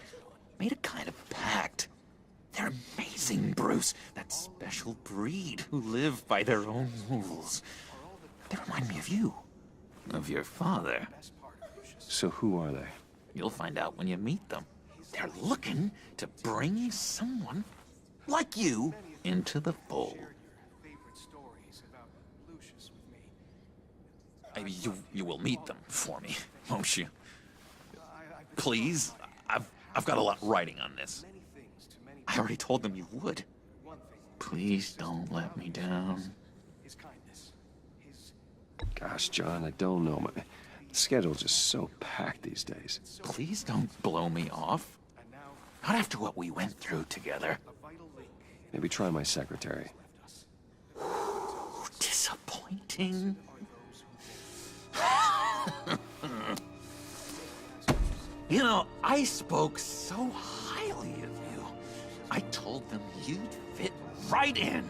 made a kind of pact. They're amazing, Bruce, that special breed who live by their own rules. They remind me of you, of your father. So who are they? You'll find out when you meet them. They're looking to bring someone like you into the fold. You will meet them for me, won't you? Please, I've got a lot writing on this. I already told them you would. Please don't let me down. Gosh, John, I don't know. My schedule's just so packed these days. Please don't blow me off. Not after what we went through together. Maybe try my secretary. Disappointing. You know, I spoke so highly of you. I told them you'd fit right in.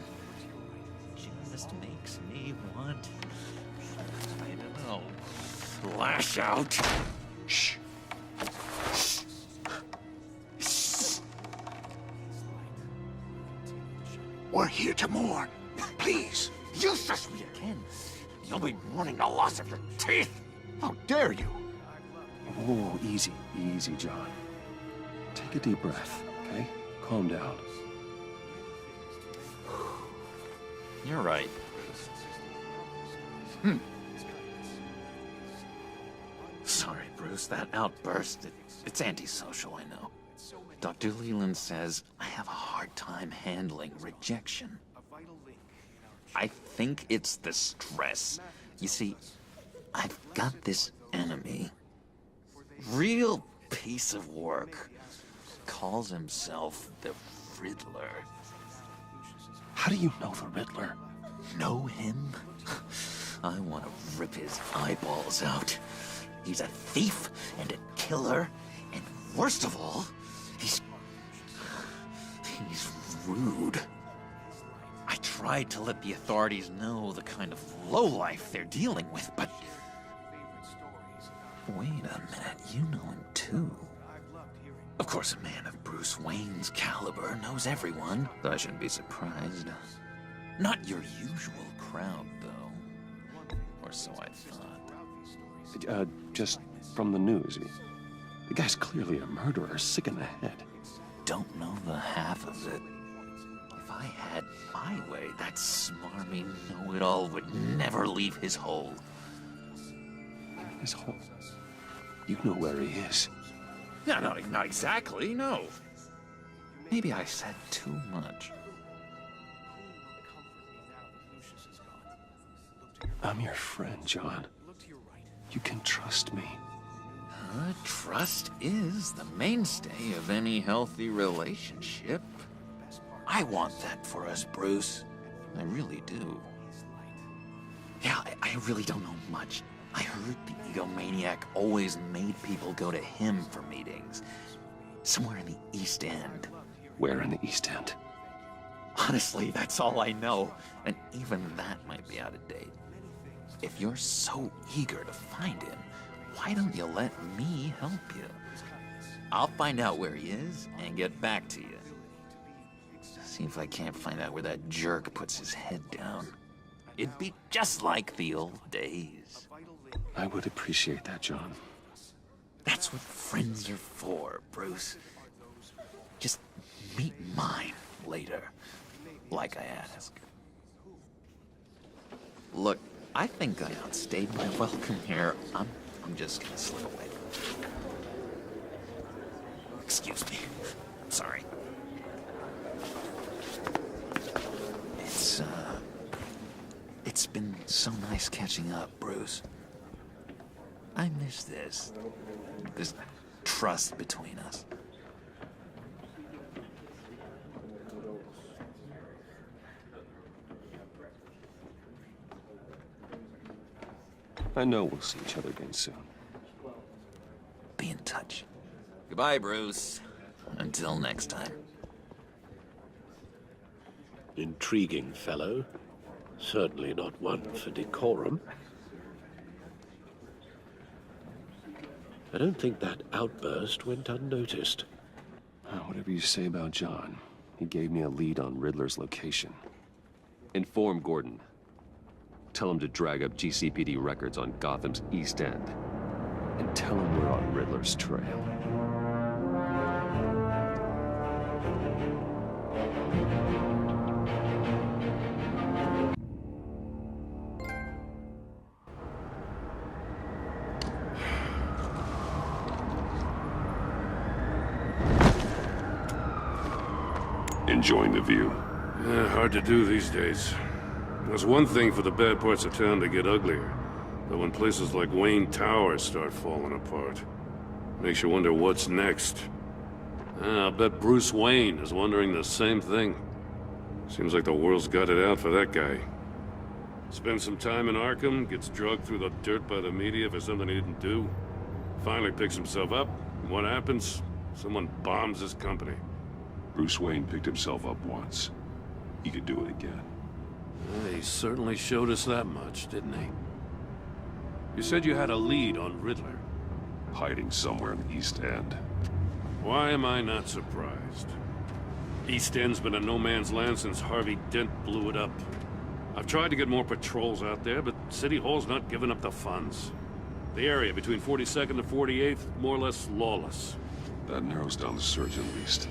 Just makes me want, I don't know, lash out. Shh. We're here to mourn. Please. You shush me again. You'll be mourning the loss of your teeth. How dare you? Whoa, easy, easy, John. Take a deep breath, okay? Calm down. You're right. Sorry, Bruce, that outburst, it's antisocial, I know. Dr. Leland says I have a hard time handling rejection. I think it's the stress. You see, I've got this enemy. Real piece of work. Calls himself the Riddler. How do you know the Riddler? Know him? I want to rip his eyeballs out. He's a thief and a killer, and worst of all, he's rude. I tried to let the authorities know the kind of lowlife they're dealing with, but... Wait a minute, you know him too. Of course, a man of Bruce Wayne's caliber knows everyone, so I shouldn't be surprised. Not your usual crowd, though. Or so I thought. Just from the news. The guy's clearly a murderer, sick in the head. Don't know the half of it. If I had my way, that smarmy know-it-all would never leave his hole. His hole? You know where he is. No, not exactly, no. Maybe I said too much. I'm your friend, John. You can trust me. Trust is the mainstay of any healthy relationship. I want that for us, Bruce. I really do. Yeah, I really don't know much. I heard the egomaniac always made people go to him for meetings. Somewhere in the East End. Where in the East End? Honestly, that's all I know. And even that might be out of date. If you're so eager to find him, why don't you let me help you? I'll find out where he is and get back to you. See if I can't find out where that jerk puts his head down. It'd be just like the old days. I would appreciate that, John. That's what friends are for, Bruce. Just meet mine later, like I asked. Look, I think I outstayed my welcome here. I'm just gonna slip away. Excuse me. Sorry. It's been so nice catching up, Bruce. I miss this trust between us. I know we'll see each other again soon. Be in touch. Goodbye, Bruce. Until next time. Intriguing fellow. Certainly not one for decorum. I don't think that outburst went unnoticed. Whatever you say about John, he gave me a lead on Riddler's location. Inform Gordon. Tell him to drag up GCPD records on Gotham's East End. And tell him we're on Riddler's trail. Enjoying the view? Yeah, hard to do these days. There's one thing for the bad parts of town to get uglier, but when places like Wayne Tower start falling apart, makes you wonder what's next. I'll bet Bruce Wayne is wondering the same thing. Seems like the world's got it out for that guy. Spends some time in Arkham, gets drugged through the dirt by the media for something he didn't do. Finally picks himself up, and what happens? Someone bombs his company. Bruce Wayne picked himself up once. He could do it again. He certainly showed us that much, didn't he? You said you had a lead on Riddler. Hiding somewhere in the East End. Why am I not surprised? East End's been a no-man's land since Harvey Dent blew it up. I've tried to get more patrols out there, but City Hall's not giving up the funds. The area between 42nd and 48th, more or less lawless. That narrows down the search at least.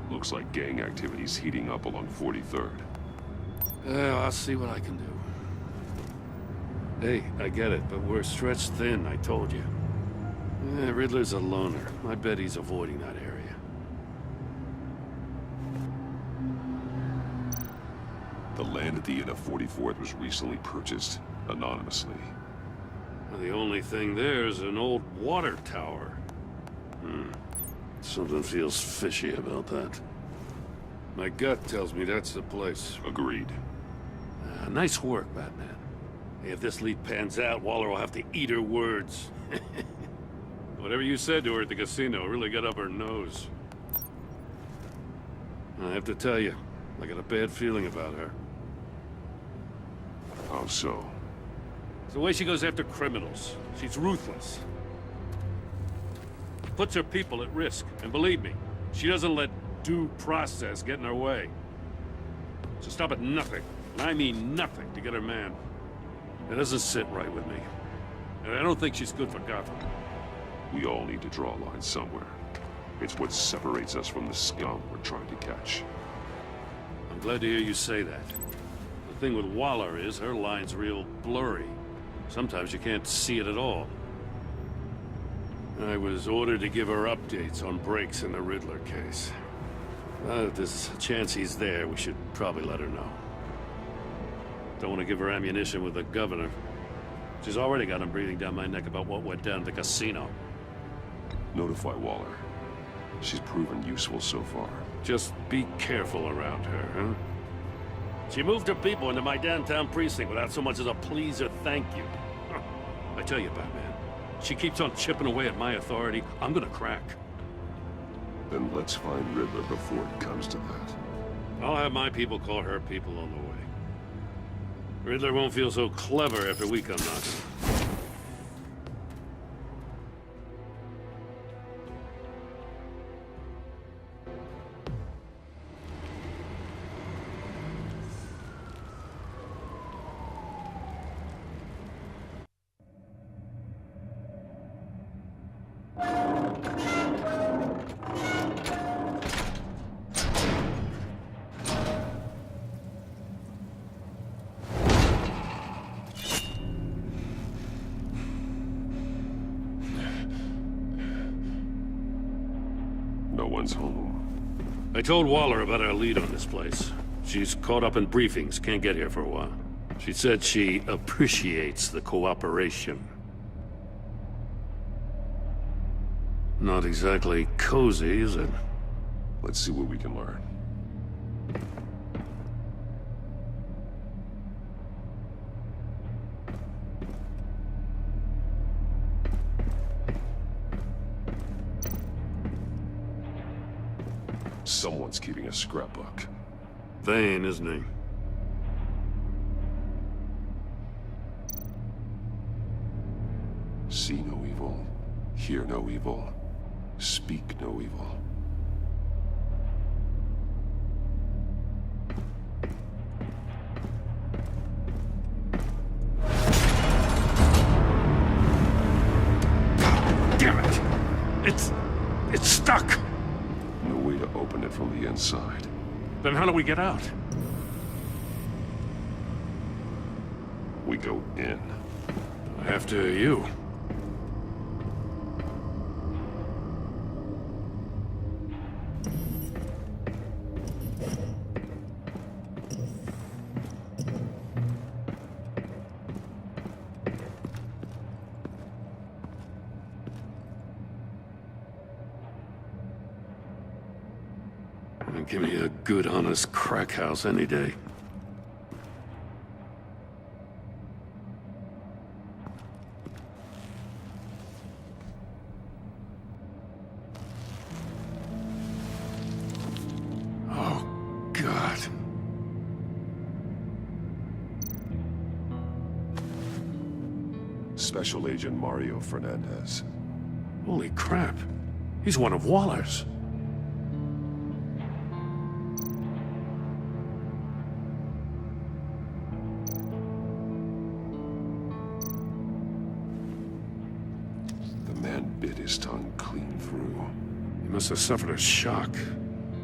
Looks like gang activity's heating up along 43rd. Yeah, I'll see what I can do. Hey, I get it, but we're stretched thin, I told you. Riddler's a loner. I bet he's avoiding that area. The land at the end of 44th was recently purchased, anonymously. The only thing there is an old water tower. Something feels fishy about that. My gut tells me that's the place. Agreed. Nice work, Batman. Hey, if this lead pans out, Waller will have to eat her words. Whatever you said to her at the casino really got up her nose. I have to tell you, I got a bad feeling about her. How so? It's the way she goes after criminals. She's ruthless. Puts her people at risk. And believe me, she doesn't let due process get in her way. So stop at nothing, and I mean nothing, to get her man. It doesn't sit right with me. And I don't think she's good for Gotham. We all need to draw a line somewhere. It's what separates us from the scum we're trying to catch. I'm glad to hear you say that. The thing with Waller is her line's real blurry. Sometimes you can't see it at all. I was ordered to give her updates on breaks in the Riddler case. If there's a chance he's there, we should probably let her know. Don't want to give her ammunition with the governor. She's already got him breathing down my neck about what went down at the casino. Notify Waller. She's proven useful so far. Just be careful around her, huh? She moved her people into my downtown precinct without so much as a please or thank you. I tell you, Batman, she keeps on chipping away at my authority, I'm gonna crack. Then let's find Riddler before it comes to that. I'll have my people call her people on the way. Riddler won't feel so clever after we come knocking. No one's home. I told Waller about our lead on this place. She's caught up in briefings, can't get here for a while. She said she appreciates the cooperation. Not exactly cozy, is it? Let's see what we can learn. Someone's keeping a scrapbook. Vain, isn't he? See no evil, hear no evil, speak no evil. Damn it! It's stuck! No way to open it from the inside. Then how do we get out? We go in. After you. Give me a good, honest crack house any day. Oh, God. Special Agent Mario Fernandez. Holy crap. He's one of Waller's. Bit his tongue clean through. He must have suffered a shock,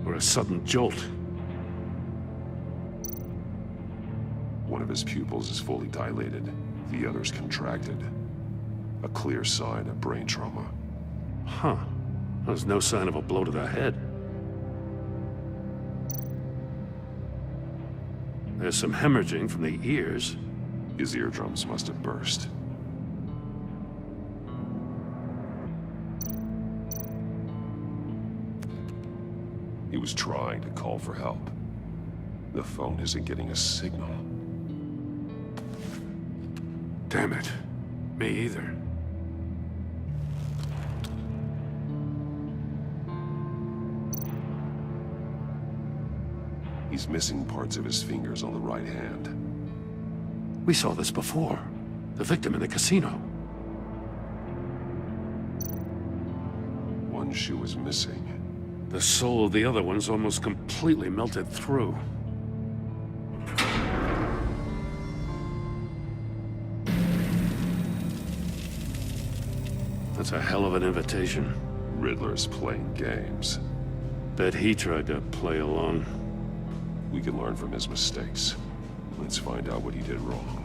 or a sudden jolt. One of his pupils is fully dilated, the other's contracted. A clear sign of brain trauma. Huh. There's no sign of a blow to the head. There's some hemorrhaging from the ears. His eardrums must have burst. He was trying to call for help. The phone isn't getting a signal. Damn it. Me either. He's missing parts of his fingers on the right hand. We saw this before. The victim in the casino. One shoe is missing. The sole of the other one's almost completely melted through. That's a hell of an invitation. Riddler's playing games. Bet he tried to play along. We can learn from his mistakes. Let's find out what he did wrong.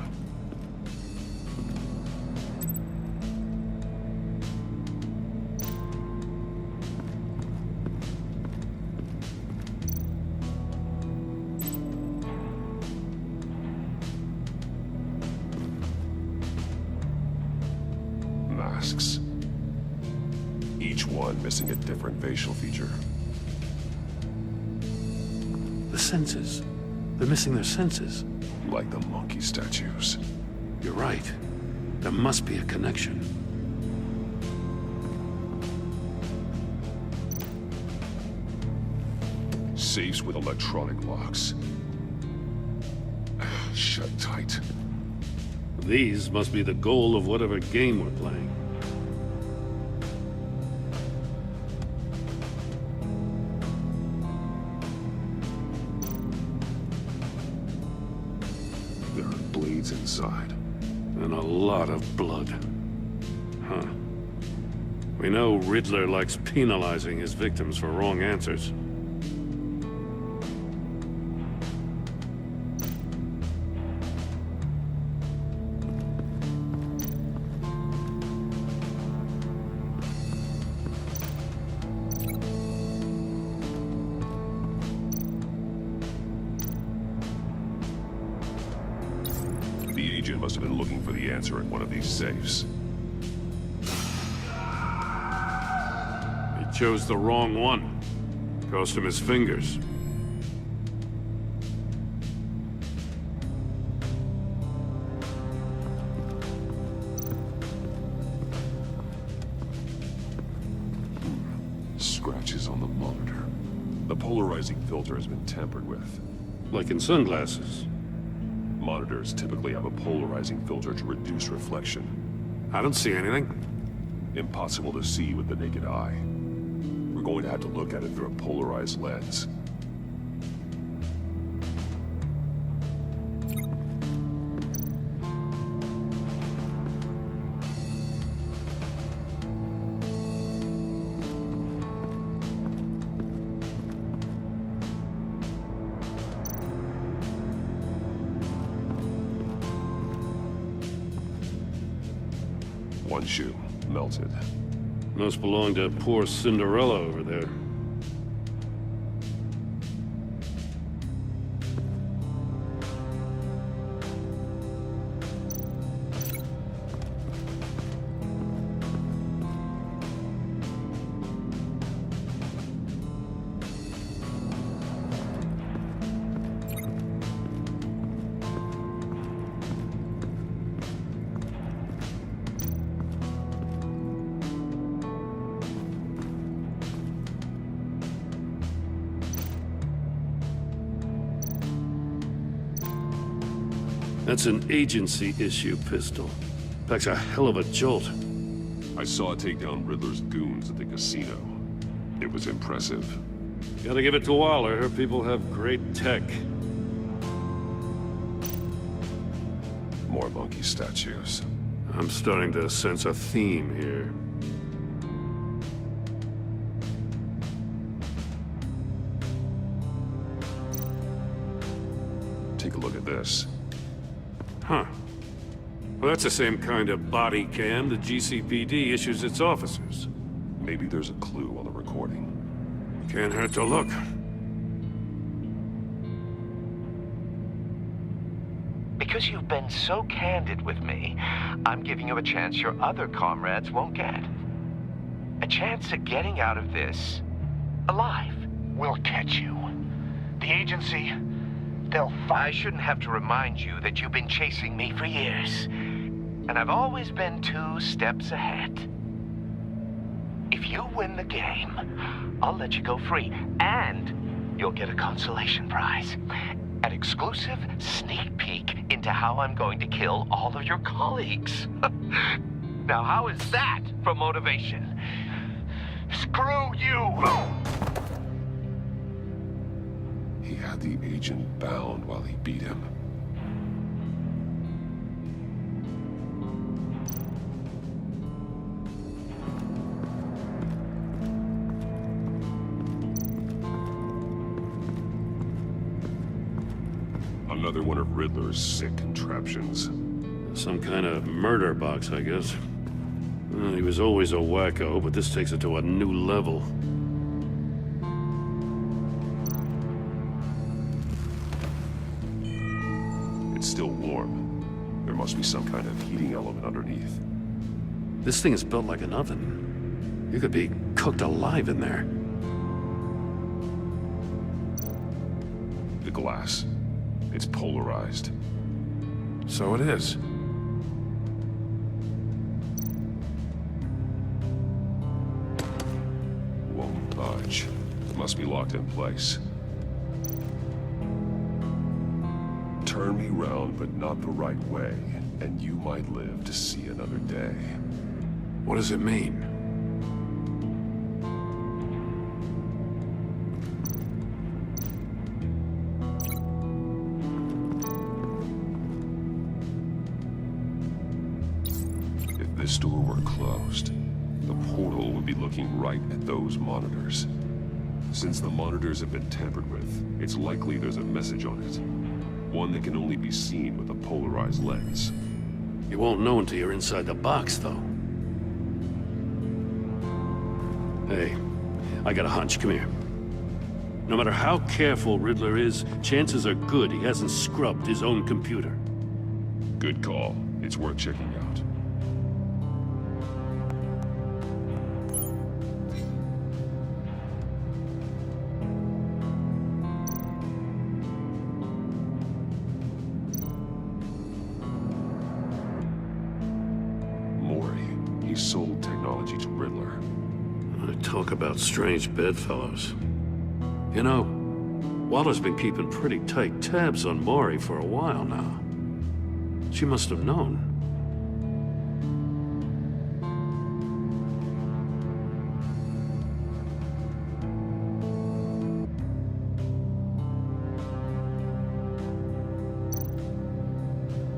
Masks. Each one missing a different facial feature. The senses. They're missing their senses. Like the monkey statues. You're right. There must be a connection. Safes with electronic locks. shut tight. These must be the goal of whatever game we're playing. There are blades inside. And a lot of blood. Huh. We know Riddler likes penalizing his victims for wrong answers. The agent must have been looking for the answer in one of these safes. He chose the wrong one. Cost him his fingers. Scratches on the monitor. The polarizing filter has been tampered with. Like in sunglasses. Monitors typically have a polarizing filter to reduce reflection. I don't see anything. Impossible to see with the naked eye. We're going to have to look at it through a polarized lens. One shoe, melted. Must belong to poor Cinderella over there. That's an agency-issue pistol. Packs a hell of a jolt. I saw it take down Riddler's goons at the casino. It was impressive. Gotta give it to Waller. Her people have great tech. More monkey statues. I'm starting to sense a theme here. Take a look at this. Huh. Well, that's the same kind of body cam the GCPD issues its officers. Maybe there's a clue on the recording. Can't hurt to look. Because you've been so candid with me, I'm giving you a chance your other comrades won't get. A chance at getting out of this alive. We'll catch you. The agency, they'll I shouldn't have to remind you that you've been chasing me for years. And I've always been 2 steps ahead. If you win the game, I'll let you go free. And you'll get a consolation prize. An exclusive sneak peek into how I'm going to kill all of your colleagues. Now, how is that for motivation? Screw you! He had the agent bound while he beat him. Another one of Riddler's sick contraptions. Some kind of murder box, I guess. Well, he was always a wacko, but this takes it to a new level. It's still warm. There must be some kind of heating element underneath. This thing is built like an oven. You could be cooked alive in there. The glass. It's polarized. So it is. Won't budge. It must be locked in place. Turn Turn me round, but not the right way, and you might live to see another day. What does it mean? If this door were closed, the portal would be looking right at those monitors. Since the monitors have been tampered with, it's likely there's a message on it. One that can only be seen with a polarized lens. You won't know until you're inside the box, though. Hey, I got a hunch. Come here. No matter how careful Riddler is, chances are good he hasn't scrubbed his own computer. Good call. It's worth checking out. He sold technology to Riddler. Talk about strange bedfellows. You know, Waller's been keeping pretty tight tabs on Maury for a while now. She must have known.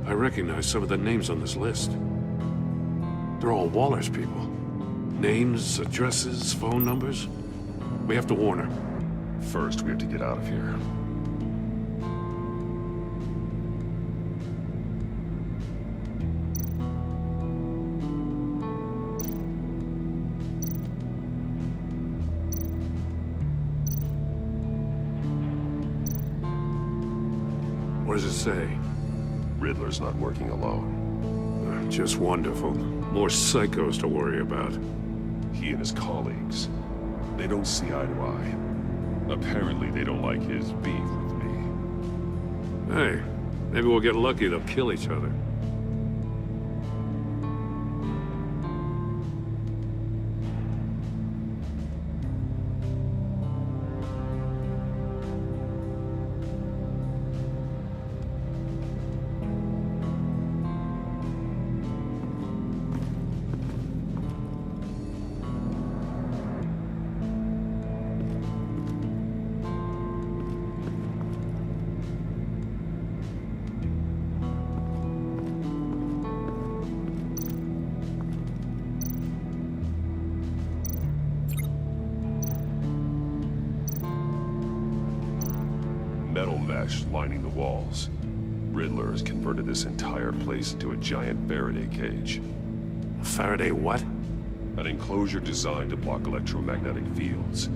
I recognize some of the names on this list. They're all Waller's people. Names, addresses, phone numbers. We have to warn her. First, we have to get out of here. What does it say? Riddler's not working alone. Just wonderful. More psychos to worry about. He and his colleagues, they don't see eye to eye. Apparently, they don't like his beef with me. Hey, maybe we'll get lucky to kill each other. Metal mesh lining the walls. Riddler has converted this entire place into a giant Faraday cage. A Faraday what? An enclosure designed to block electromagnetic fields.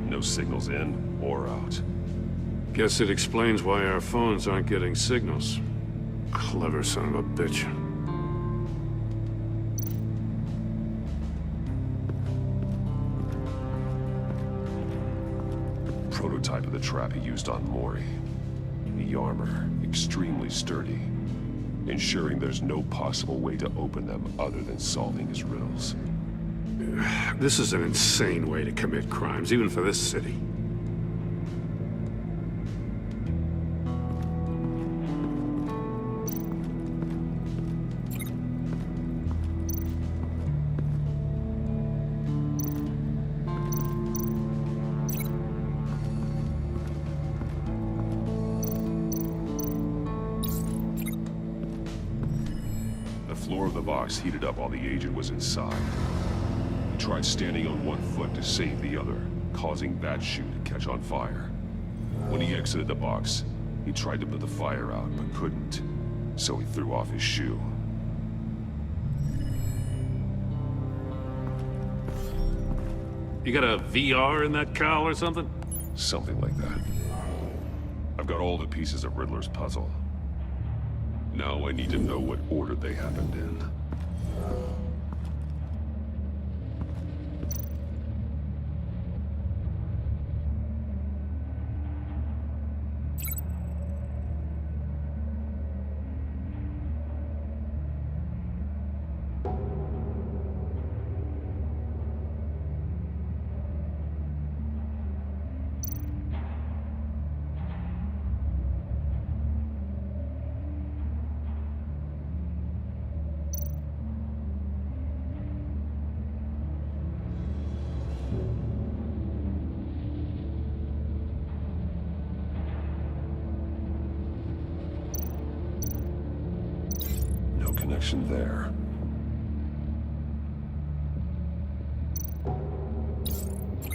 No signals in or out. Guess it explains why our phones aren't getting signals. Clever son of a bitch. Prototype of the trap he used on Maury. The armor, extremely sturdy, ensuring there's no possible way to open them other than solving his riddles. This is an insane way to commit crimes, even for this city. The floor of the box heated up while the agent was inside. He tried standing on one foot to save the other, causing that shoe to catch on fire. When he exited the box, he tried to put the fire out, but couldn't, so he threw off his shoe. You got a VR in that cowl or something? Something like that. I've got all the pieces of Riddler's puzzle. Now I need to know what order they happened in. connection there.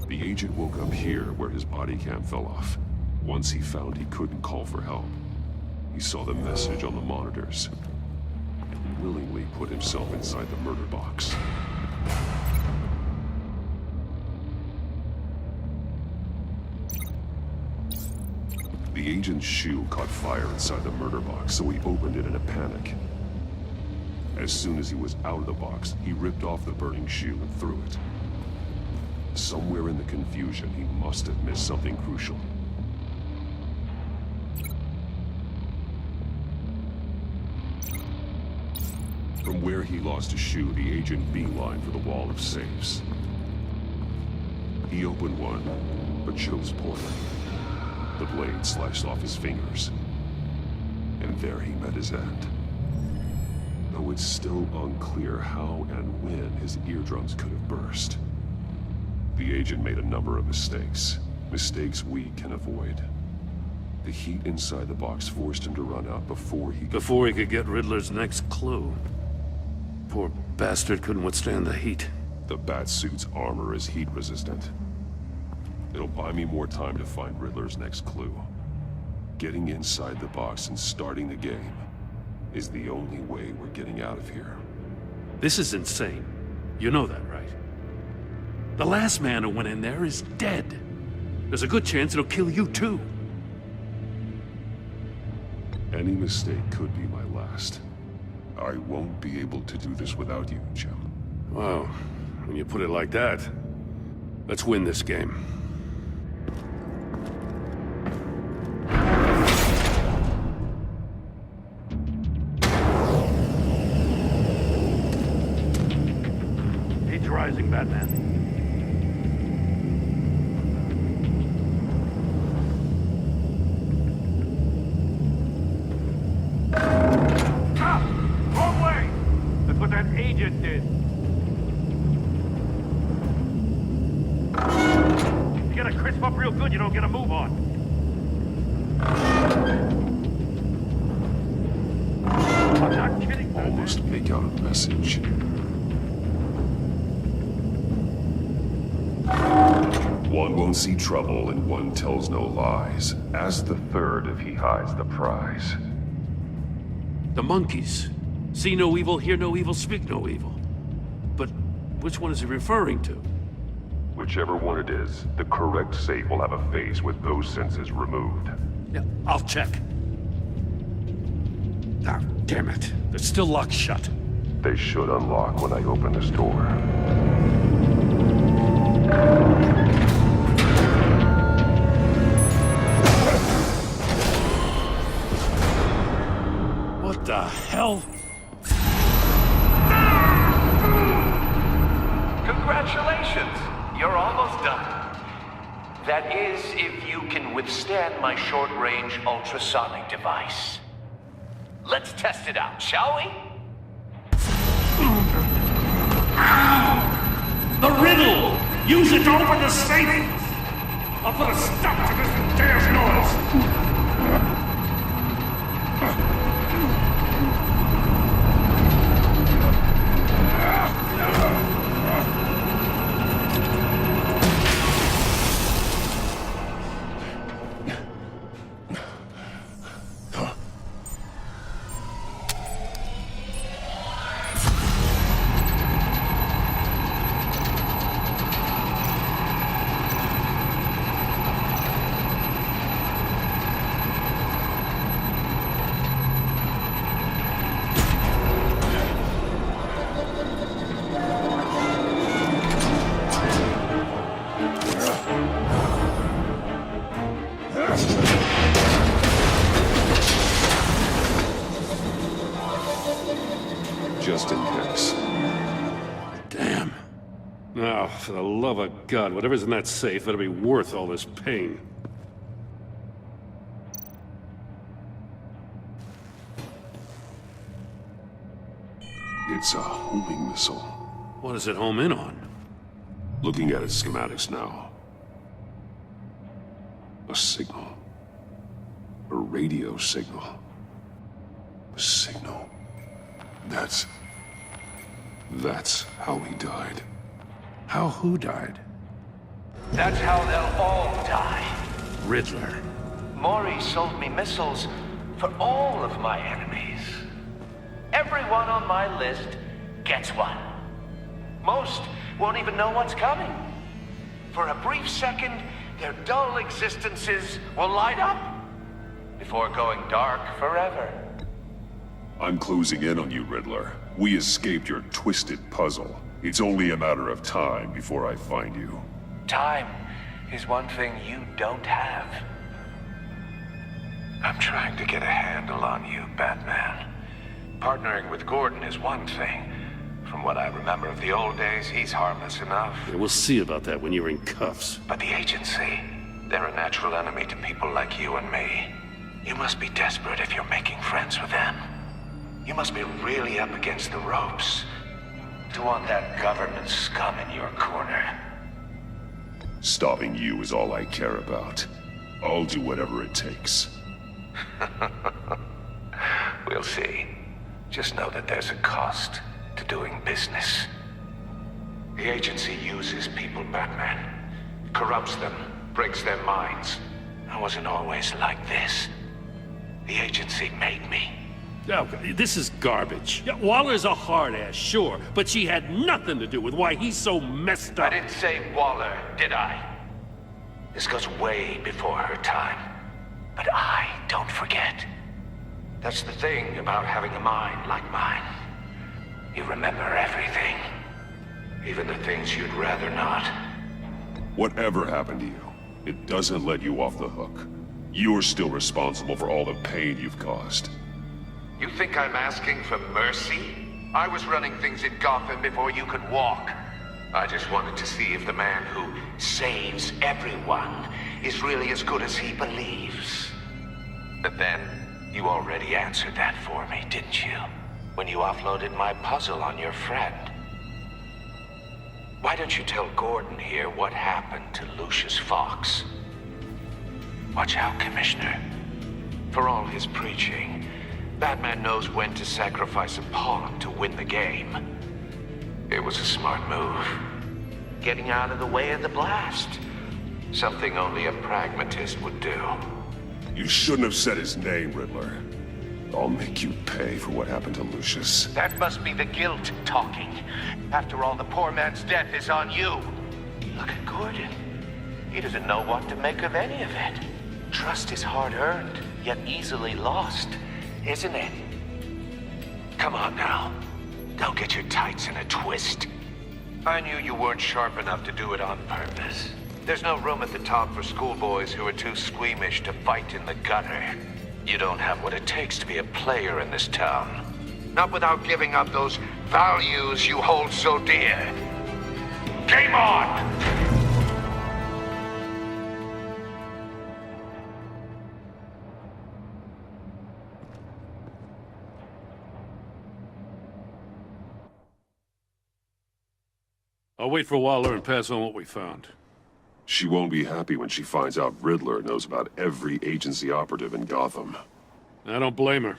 The agent woke up here where his body cam fell off. Once he found he couldn't call for help, he saw the message on the monitors and willingly put himself inside the murder box. The agent's shoe caught fire inside the murder box, so he opened it in a panic. As soon as he was out of the box, he ripped off the burning shoe and threw it. Somewhere in the confusion, he must have missed something crucial. From where he lost his shoe, the agent beelined for the wall of safes. He opened one, but chose poorly. The blade slashed off his fingers, and there he met his end. Though it's still unclear how and when his eardrums could have burst. The agent made a number of mistakes. Mistakes we can avoid. The heat inside the box forced him to run out before he could get Riddler's next clue. Poor bastard couldn't withstand the heat. The Batsuit's armor is heat resistant. It'll buy me more time to find Riddler's next clue. Getting inside the box and starting the game is the only way we're getting out of here. This is insane. You know that, right? The last man who went in there is dead. There's a good chance it'll kill you too. Any mistake could be my last. I won't be able to do this without you, Jim. Wow, when you put it like that, let's win this game. Heat's rising, Batman. Agent did. You gotta crisp up real good, you don't get a move on. I'm not kidding. Almost make out a message. One won't see trouble and one tells no lies. Ask the third if he hides the prize. The monkeys. See no evil, hear no evil, speak no evil. But which one is he referring to? Whichever one it is, the correct safe will have a face with those senses removed. Yeah, I'll check. Ah, damn it. They're still locked shut. They should unlock when I open this door. What the hell? Congratulations! You're almost done. That is, if you can withstand my short-range ultrasonic device. Let's test it out, shall we? The riddle! Use it to open the safe! I'll put a stop to this damn noise! Just in case. Damn. Now, for the love of God, whatever's in that safe better be worth all this pain. It's a homing missile. What does it home in on? Looking at its schematics now. A signal. A radio signal. A signal. That's how he died. How who died? That's how they'll all die. Riddler. Maury sold me missiles for all of my enemies. Everyone on my list gets one. Most won't even know what's coming. For a brief second, their dull existences will light up before going dark forever. I'm closing in on you, Riddler. We escaped your twisted puzzle. It's only a matter of time before I find you. Time is one thing you don't have. I'm trying to get a handle on you, Batman. Partnering with Gordon is one thing. From what I remember of the old days, he's harmless enough. Yeah, we'll see about that when you're in cuffs. But the agency, they're a natural enemy to people like you and me. You must be desperate if you're making friends with them. You must be really up against the ropes to want that government scum in your corner. Stopping you is all I care about. I'll do whatever it takes. We'll see. Just know that there's a cost to doing business. The agency uses people, Batman. Corrupts them, breaks their minds. I wasn't always like this. The agency made me. Okay, this is garbage. Yeah, Waller's a hard ass, sure, but she had nothing to do with why he's so messed up. I didn't say Waller, did I? This goes way before her time. But I don't forget. That's the thing about having a mind like mine. You remember everything. Even the things you'd rather not. Whatever happened to you, it doesn't let you off the hook. You're still responsible for all the pain you've caused. You think I'm asking for mercy? I was running things in Gotham before you could walk. I just wanted to see if the man who saves everyone is really as good as he believes. But then, you already answered that for me, didn't you? When you offloaded my puzzle on your friend. Why don't you tell Gordon here what happened to Lucius Fox? Watch out, Commissioner. For all his preaching, Batman knows when to sacrifice a pawn to win the game. It was a smart move. Getting out of the way of the blast. Something only a pragmatist would do. You shouldn't have said his name, Riddler. I'll make you pay for what happened to Lucius. That must be the guilt talking. After all, the poor man's death is on you. Look at Gordon. He doesn't know what to make of any of it. Trust is hard-earned, yet easily lost, isn't it? Come on now. Don't get your tights in a twist. I knew you weren't sharp enough to do it on purpose. There's no room at the top for schoolboys who are too squeamish to fight in the gutter. You don't have what it takes to be a player in this town. Not without giving up those values you hold so dear. Game on! I'll wait for Waller and pass on what we found. She won't be happy when she finds out Riddler knows about every agency operative in Gotham. I don't blame her.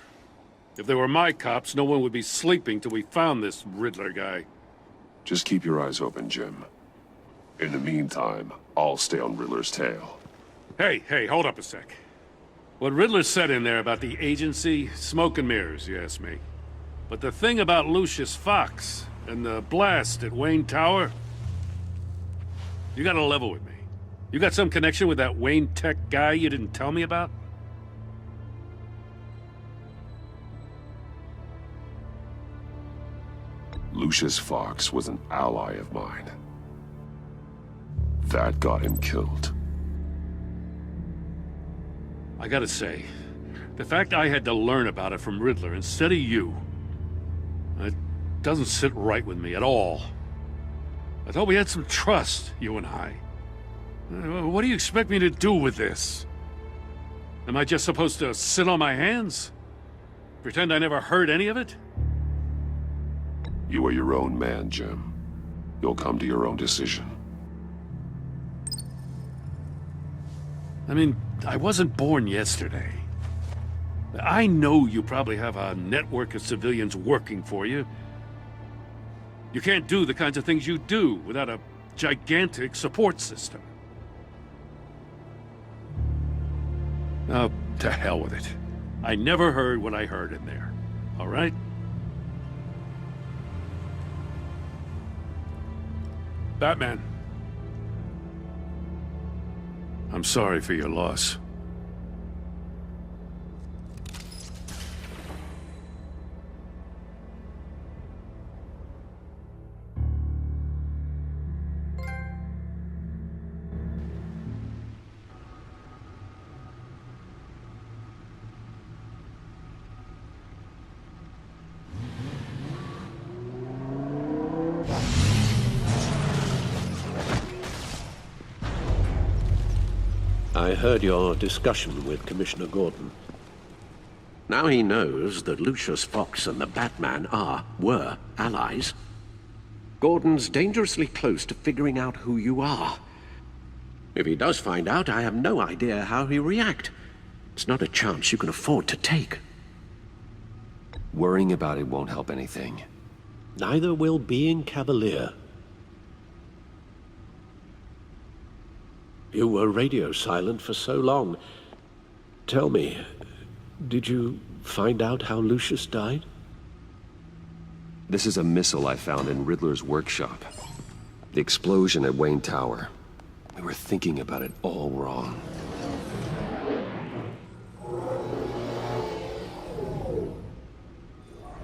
If they were my cops, no one would be sleeping till we found this Riddler guy. Just keep your eyes open, Jim. In the meantime, I'll stay on Riddler's tail. Hey, hold up a sec. What Riddler said in there about the agency, smoke and mirrors, you ask me. But the thing about Lucius Fox and the blast at Wayne Tower, you gotta level with me. You got some connection with that Wayne Tech guy you didn't tell me about? Lucius Fox was an ally of mine. That got him killed. I gotta say, the fact I had to learn about it from Riddler instead of you, it doesn't sit right with me at all. I thought we had some trust, you and I. What do you expect me to do with this? Am I just supposed to sit on my hands? Pretend I never heard any of it? You are your own man, Jim. You'll come to your own decision. I mean, I wasn't born yesterday. I know you probably have a network of civilians working for you. You can't do the kinds of things you do without a gigantic support system. Oh, to hell with it. I never heard what I heard in there. All right? Batman. I'm sorry for your loss. I heard your discussion with Commissioner Gordon. Now he knows that Lucius Fox and the Batman were allies. Gordon's dangerously close to figuring out who you are. If he does find out, I have no idea how he'll react. It's not a chance you can afford to take. Worrying about it won't help anything. Neither will being cavalier. You were radio silent for so long. Tell me, did you find out how Lucius died? This is a missile I found in Riddler's workshop. The explosion at Wayne Tower. We were thinking about it all wrong.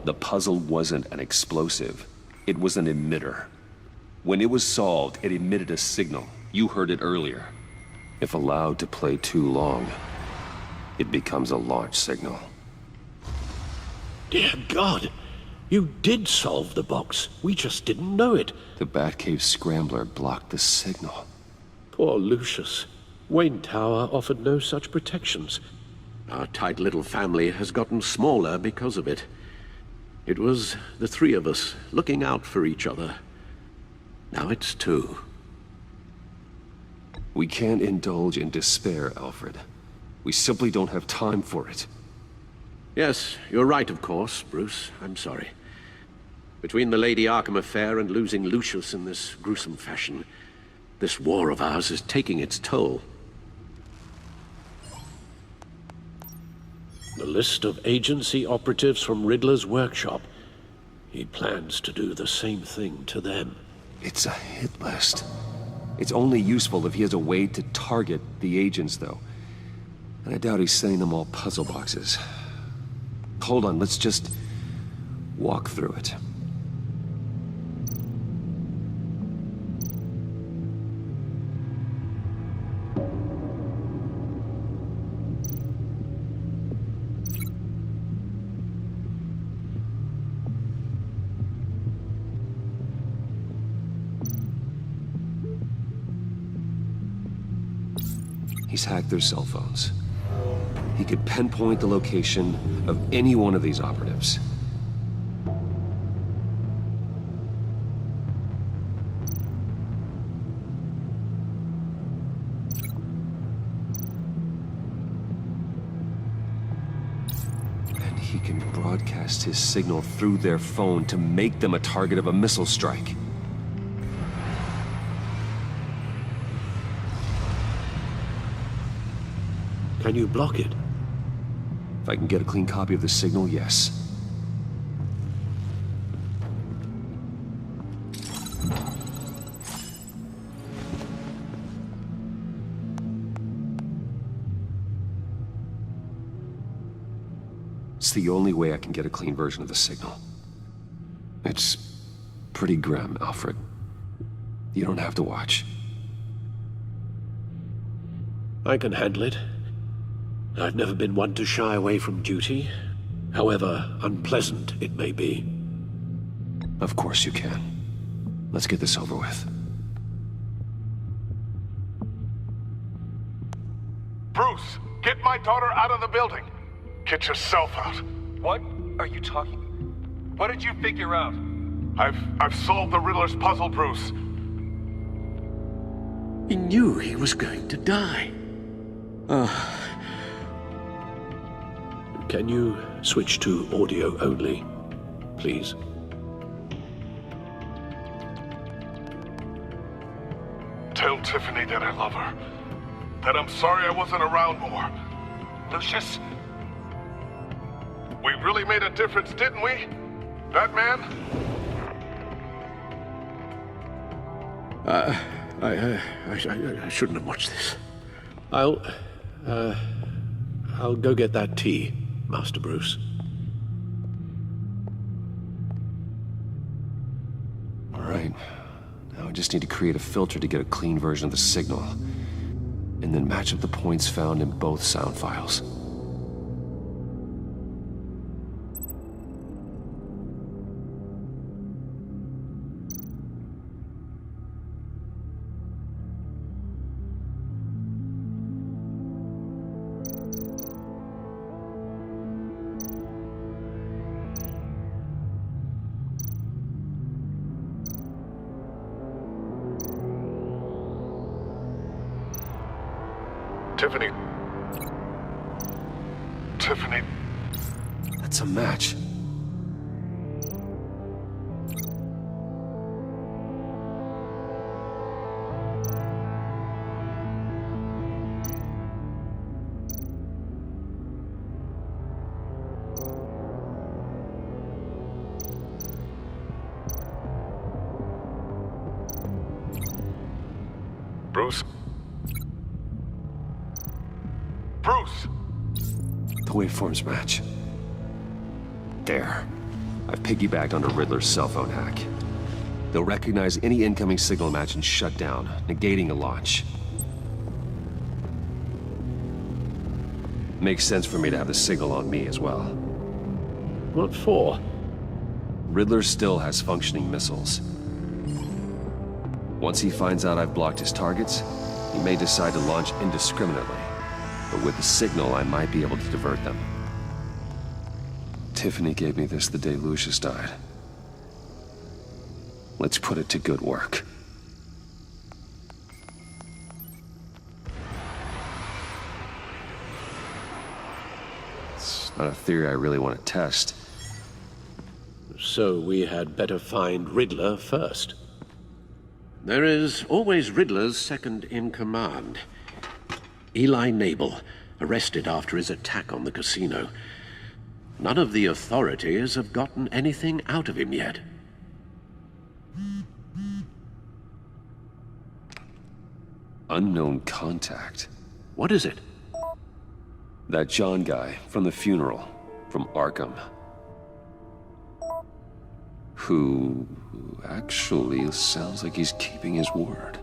The puzzle wasn't an explosive. It was an emitter. When it was solved, it emitted a signal. You heard it earlier. If allowed to play too long, it becomes a launch signal. Dear God! You did solve the box. We just didn't know it. The Batcave scrambler blocked the signal. Poor Lucius. Wayne Tower offered no such protections. Our tight little family has gotten smaller because of it. It was the three of us looking out for each other. Now it's two. We can't indulge in despair, Alfred. We simply don't have time for it. Yes, you're right, of course, Bruce. I'm sorry. Between the Lady Arkham affair and losing Lucius in this gruesome fashion, this war of ours is taking its toll. The list of agency operatives from Riddler's workshop. He plans to do the same thing to them. It's a hit list. It's only useful if he has a way to target the agents, though. And I doubt he's sending them all puzzle boxes. Hold on, let's just walk through it. He's hacked their cell phones. He could pinpoint the location of any one of these operatives. And he can broadcast his signal through their phone to make them a target of a missile strike. Can you block it? If I can get a clean copy of the signal, yes. It's the only way I can get a clean version of the signal. It's pretty grim, Alfred. You don't have to watch. I can handle it. I've never been one to shy away from duty, however unpleasant it may be. Of course you can. Let's get this over with. Bruce, get my daughter out of the building. Get yourself out. What are you talking? What did you figure out? I've solved the Riddler's puzzle, Bruce. He knew he was going to die. Can you switch to audio only, please? Tell Tiffany that I love her. That I'm sorry I wasn't around more. Lucius? We really made a difference, didn't we? Batman? I shouldn't have watched this. I'll go get that tea, Master Bruce. All right. Now I just need to create a filter to get a clean version of the signal, and then match up the points found in both sound files. Tiffany. Tiffany. That's a match. Bruce? Bruce! The waveforms match. There. I've piggybacked onto Riddler's cell phone hack. They'll recognize any incoming signal match and shut down, negating a launch. Makes sense for me to have the signal on me as well. What for? Riddler still has functioning missiles. Once he finds out I've blocked his targets, he may decide to launch indiscriminately. But with the signal, I might be able to divert them. Tiffany gave me this the day Lucius died. Let's put it to good work. It's not a theory I really want to test. So we had better find Riddler first. There is always Riddler's second in command. Eli Nabel, arrested after his attack on the casino. None of the authorities have gotten anything out of him yet. Unknown contact. What is it? That John guy from the funeral, from Arkham. Who actually sounds like he's keeping his word.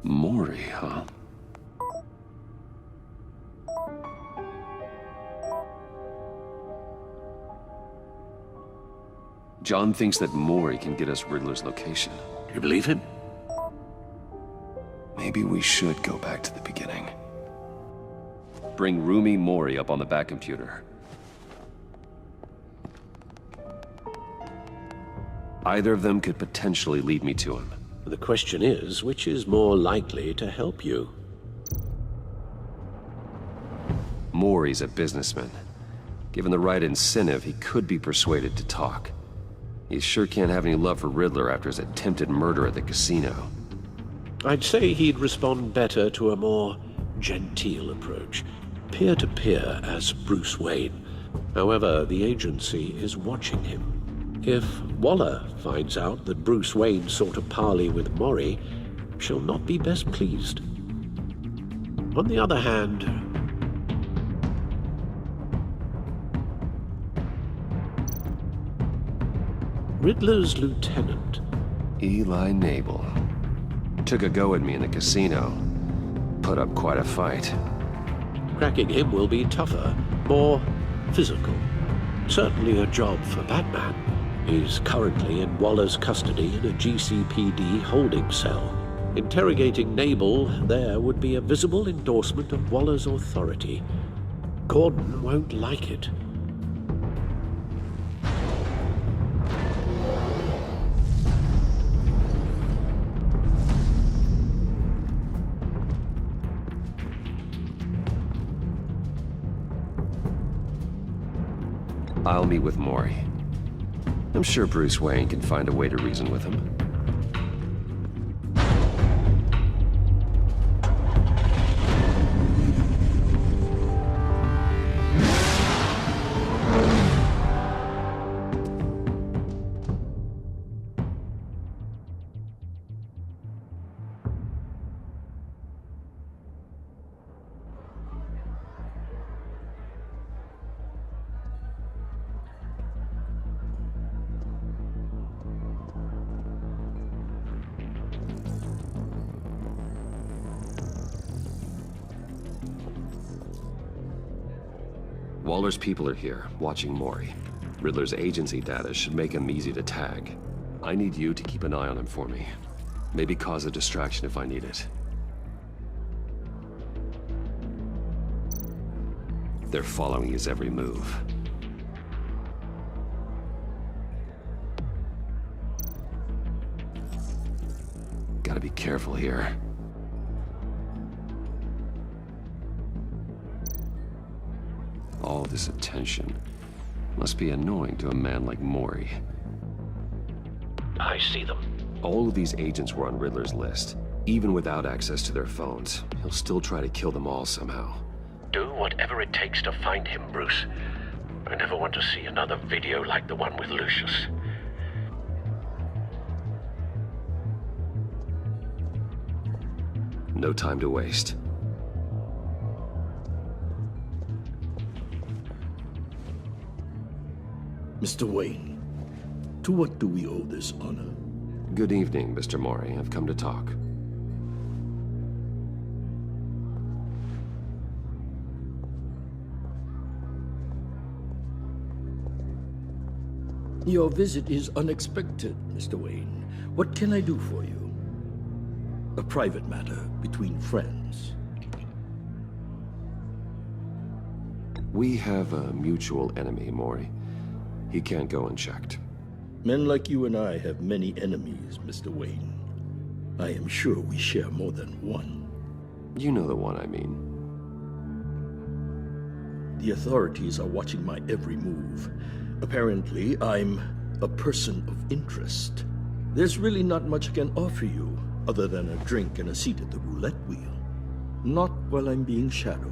Maury, huh? John thinks that Maury can get us Riddler's location. You believe him? Maybe we should go back to the beginning. Bring Roomy Maury up on the back computer. Either of them could potentially lead me to him. The question is, which is more likely to help you? Maury's a businessman. Given the right incentive, he could be persuaded to talk. He sure can't have any love for Riddler after his attempted murder at the casino. I'd say he'd respond better to a more genteel approach. Peer-to-peer as Bruce Wayne. However, the agency is watching him. If Waller finds out that Bruce Wayne sought a parley with Maury, she'll not be best pleased. On the other hand, Riddler's lieutenant, Eli Nabel, took a go at me in the casino. Put up quite a fight. Cracking him will be tougher, more physical. Certainly a job for Batman. He's currently in Waller's custody in a GCPD holding cell. Interrogating Nabel there would be a visible endorsement of Waller's authority. Gordon won't like it. I'll meet with Maury. I'm sure Bruce Wayne can find a way to reason with him. Waller's people are here, watching Maury. Riddler's agency data should make him easy to tag. I need you to keep an eye on him for me. Maybe cause a distraction if I need it. They're following his every move. Gotta be careful here. All this attention must be annoying to a man like Maury. I see them. All of these agents were on Riddler's list. Even without access to their phones, he'll still try to kill them all somehow. Do whatever it takes to find him, Bruce. I never want to see another video like the one with Lucius. No time to waste. Mr. Wayne, to what do we owe this honor? Good evening, Mr. Maury. I've come to talk. Your visit is unexpected, Mr. Wayne. What can I do for you? A private matter between friends. We have a mutual enemy, Maury. He can't go unchecked. Men like you and I have many enemies, Mr. Wayne. I am sure we share more than one. You know the one I mean. The authorities are watching my every move. Apparently, I'm a person of interest. There's really not much I can offer you, other than a drink and a seat at the roulette wheel. Not while I'm being shadowed.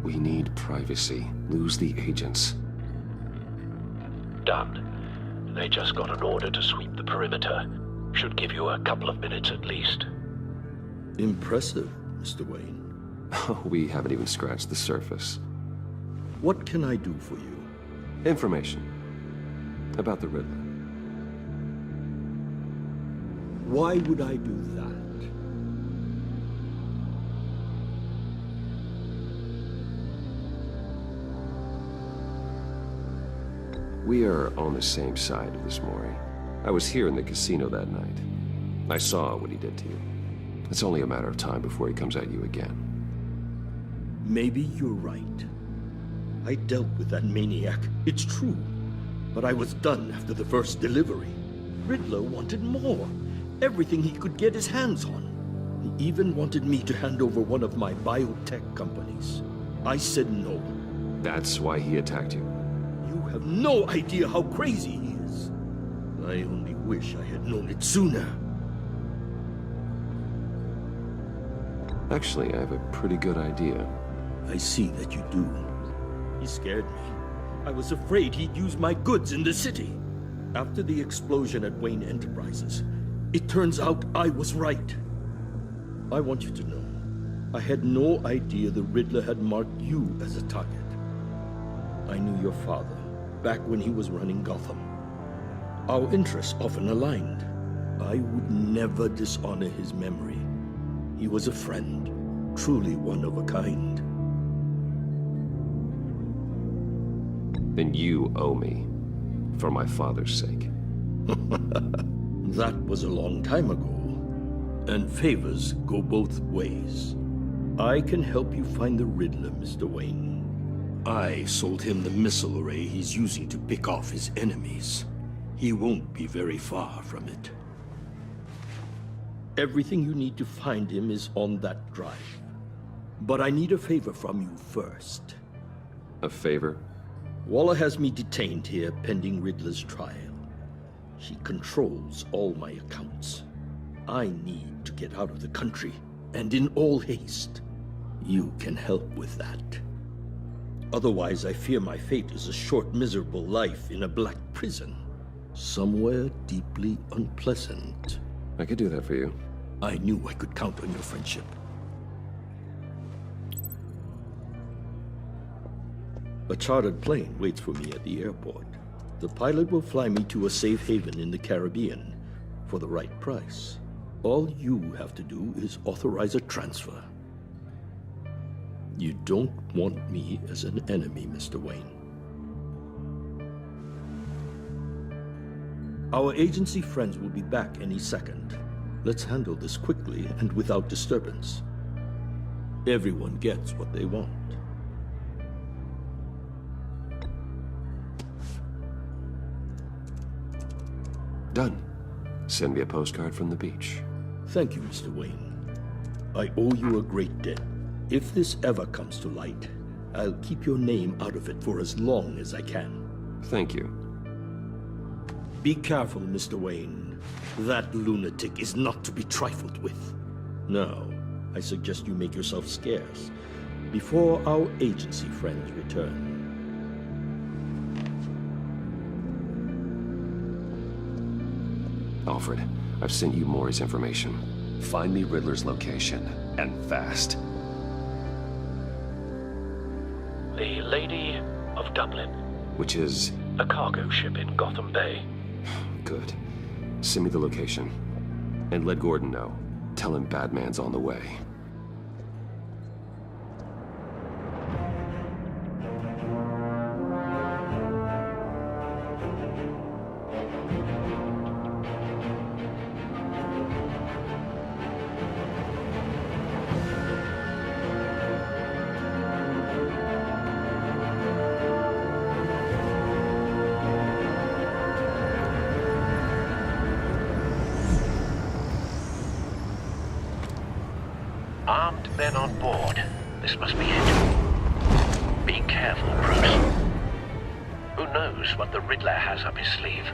We need privacy. Lose the agents. Done. They just got an order to sweep the perimeter. Should give you a couple of minutes at least. Impressive, Mr. Wayne. We haven't even scratched the surface. What can I do for you? Information. About the Riddler. Why would I do that? We are on the same side of this, Maury. I was here in the casino that night. I saw what he did to you. It's only a matter of time before he comes at you again. Maybe you're right. I dealt with that maniac, it's true. But I was done after the first delivery. Riddler wanted more. Everything he could get his hands on. He even wanted me to hand over one of my biotech companies. I said no. That's why he attacked you? You have no idea how crazy he is. I only wish I had known it sooner. Actually, I have a pretty good idea. I see that you do. He scared me. I was afraid he'd use my goods in the city. After the explosion at Wayne Enterprises, it turns out I was right. I want you to know, I had no idea the Riddler had marked you as a target. I knew your father back when he was running Gotham. Our interests often aligned. I would never dishonor his memory. He was a friend, truly one of a kind. Then you owe me, for my father's sake. That was a long time ago, and favors go both ways. I can help you find the Riddler, Mr. Wayne. I sold him the missile array he's using to pick off his enemies. He won't be very far from it. Everything you need to find him is on that drive. But I need a favor from you first. A favor? Waller has me detained here pending Riddler's trial. She controls all my accounts. I need to get out of the country, and in all haste. You can help with that. Otherwise, I fear my fate is a short, miserable life in a black prison. Somewhere deeply unpleasant. I could do that for you. I knew I could count on your friendship. A chartered plane waits for me at the airport. The pilot will fly me to a safe haven in the Caribbean for the right price. All you have to do is authorize a transfer. You don't want me as an enemy, Mr. Wayne. Our agency friends will be back any second. Let's handle this quickly and without disturbance. Everyone gets what they want. Done. Send me a postcard from the beach. Thank you, Mr. Wayne. I owe you a great debt. If this ever comes to light, I'll keep your name out of it for as long as I can. Thank you. Be careful, Mr. Wayne. That lunatic is not to be trifled with. Now, I suggest you make yourself scarce before our agency friends return. Alfred, I've sent you Maury's information. Find me Riddler's location, and fast. The Lady of Dublin. Which is? A cargo ship in Gotham Bay. Good. Send me the location. And let Gordon know. Tell him Batman's on the way. Armed men on board. This must be it. Be careful, Bruce. Who knows what the Riddler has up his sleeve?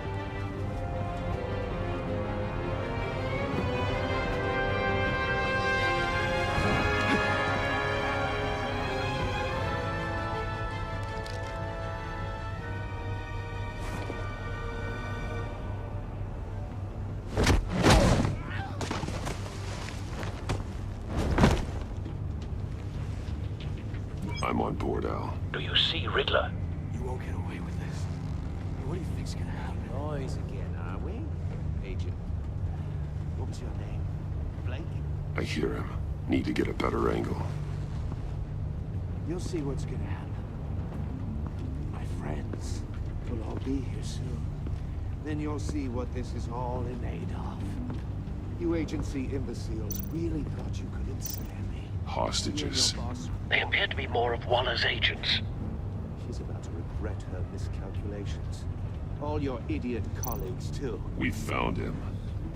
I'm on board, Al. Do you see Riddler? You won't get away with this. What do you think's gonna happen? Noise again, are we? Agent. What was your name? Blake? I hear him. Need to get a better angle. You'll see what's gonna happen. My friends will all be here soon. Then you'll see what this is all in aid of. You agency imbeciles really thought you could ensnare me. Hostages. They appear to be more of Waller's agents. She's about to regret her miscalculations. All your idiot colleagues, too. We found him.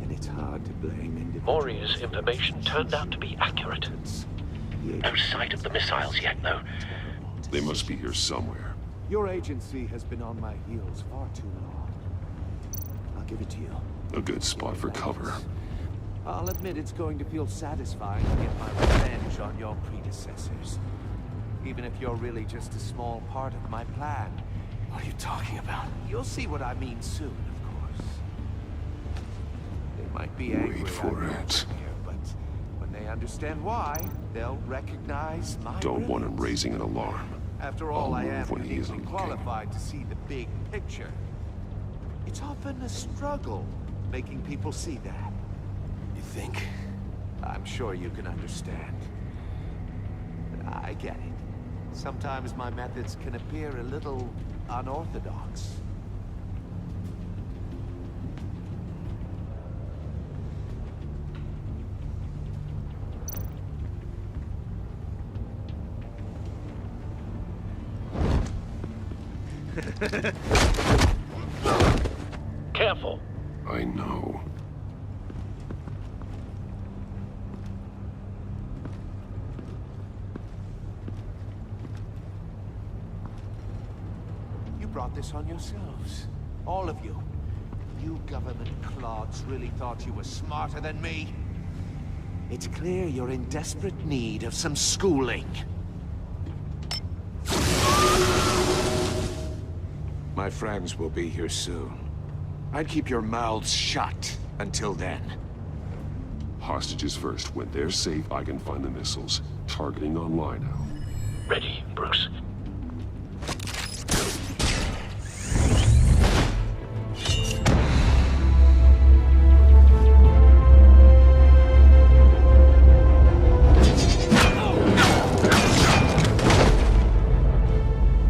And it's hard to blame individuals. Maury's information turned out to be accurate. No sight of the missiles yet, though. They must be here somewhere. Your agency has been on my heels far too long. I'll give it to you. A good spot for cover. I'll admit it's going to feel satisfying to get my revenge on your predecessors. Even if you're really just a small part of my plan. What are you talking about? You'll see what I mean soon, of course. They might be angry Wait for it. here, but when they understand why, they'll recognize my Don't want him brilliance. raising an alarm. After all, I am move when he uniquely isn't qualified to see the big picture. It's often a struggle making people see that. You think? I'm sure you can understand. I get it. Sometimes my methods can appear a little unorthodox. Careful. I know. brought this on yourselves. All of you. You government clods really thought you were smarter than me? It's clear you're in desperate need of some schooling. My friends will be here soon. I'd keep your mouths shut until then. Hostages first. When they're safe, I can find the missiles. Targeting online now. Ready, Bruce.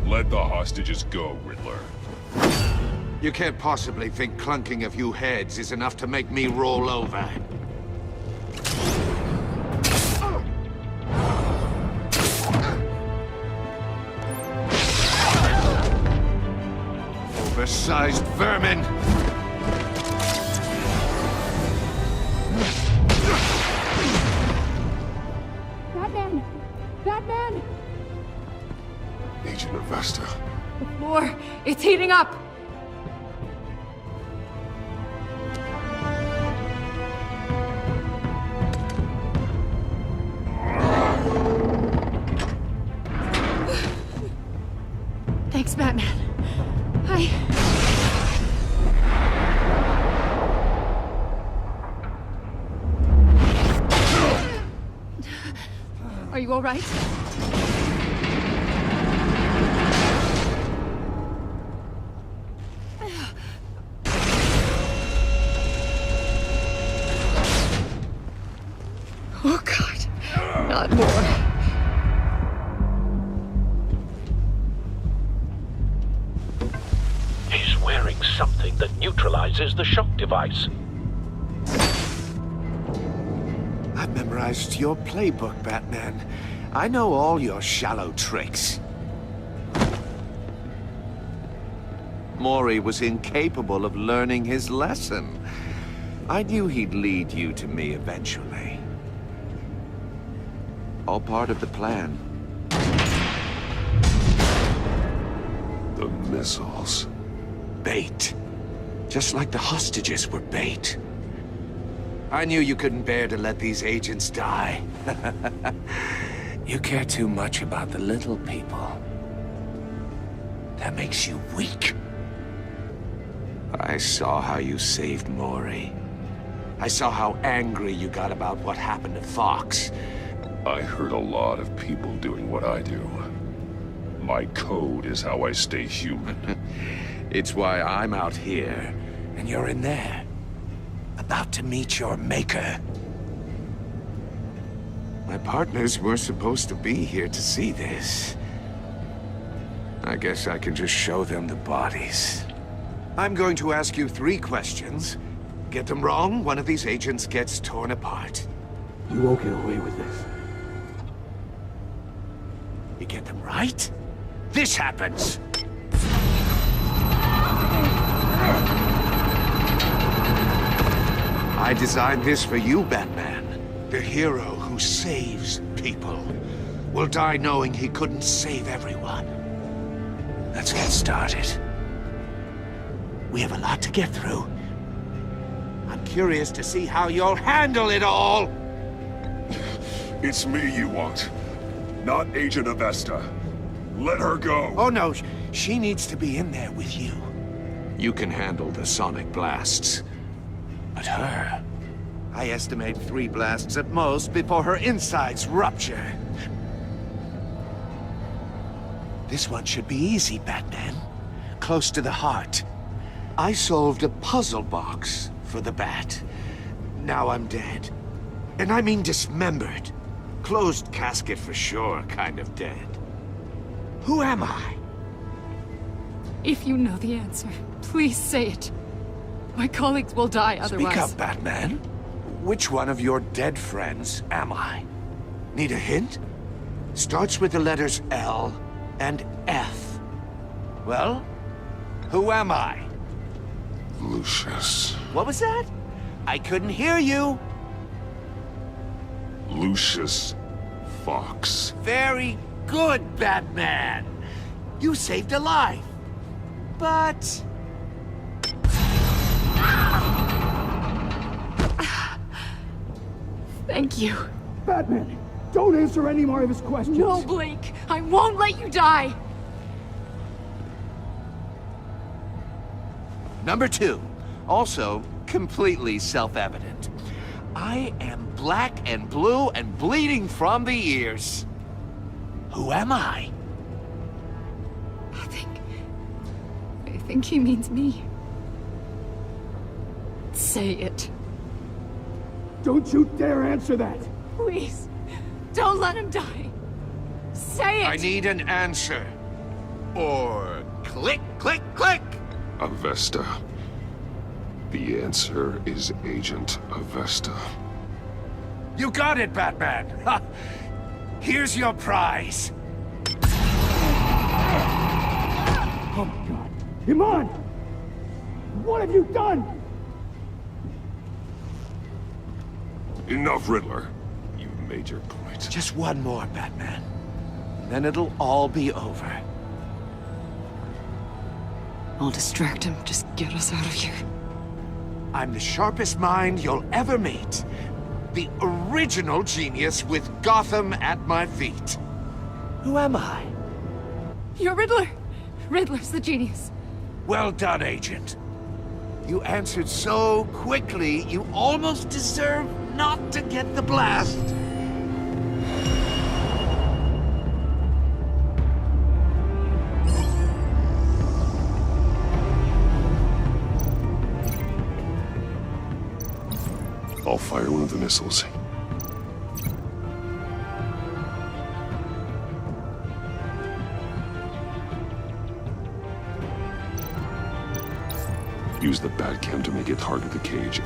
Let the hostages go, Riddler. You can't possibly think clunking a few heads is enough to make me roll over. Oversized vermin! Batman! Batman! Agent Avesta. The floor, it's heating up! Thanks, Batman. Are you all right? Oh, God. Not more. He's wearing something that neutralizes the shock device. I've memorized your playbook, Batman. I know all your shallow tricks. Mori was incapable of learning his lesson. I knew he'd lead you to me eventually. All part of the plan. The missiles. Bait. Just like the hostages were bait. I knew you couldn't bear to let these agents die. You care too much about the little people. That makes you weak. I saw how you saved Mori. I saw how angry you got about what happened to Fox. I heard a lot of people doing what I do. My code is how I stay human. It's why I'm out here, and you're in there. About to meet your maker. My partners were supposed to be here to see this. I guess I can just show them the bodies. I'm going to ask you 3 questions. Get them wrong, one of these agents gets torn apart. You won't get away with this. You get them right, this happens. I designed this for you, Batman. The hero who saves people will die knowing he couldn't save everyone. Let's get started. We have a lot to get through. I'm curious to see how you'll handle it all. It's me you want, not Agent Avesta. Let her go. Oh no, she needs to be in there with you. You can handle the sonic blasts. But her, I estimate 3 blasts at most before her insides rupture. This one should be easy, Batman. Close to the heart. I solved a puzzle box for the Bat. Now I'm dead. And I mean dismembered. Closed casket for sure, kind of dead. Who am I? If you know the answer, please say it. My colleagues will die otherwise. Speak up, Batman. Which one of your dead friends am I? Need a hint? Starts with the letters L and F. Well, who am I? Lucius. What was that? I couldn't hear you. Lucius Fox. Very good, Batman. You saved a life. but... Thank you. Batman, don't answer any more of his questions. No, Blake. I won't let you die. Number 2, also completely self-evident. I am black and blue and bleeding from the ears. Who am I? I think he means me. Say it. Don't you dare answer that! Please, don't let him die. Say it! I need an answer. Or click, click, click! Avesta. The answer is Agent Avesta. You got it, Batman! Ha. Here's your prize. Oh my God! Iman! What have you done? Enough, Riddler. You've made your point. Just one more, Batman. Then it'll all be over. I'll distract him. Just get us out of here. I'm the sharpest mind you'll ever meet. The original genius with Gotham at my feet. Who am I? You're Riddler. Riddler's the genius. Well done, Agent. You answered so quickly, you almost deserve not to get the blast. I'll fire one of the missiles. Use the Batcam to make it target the cage.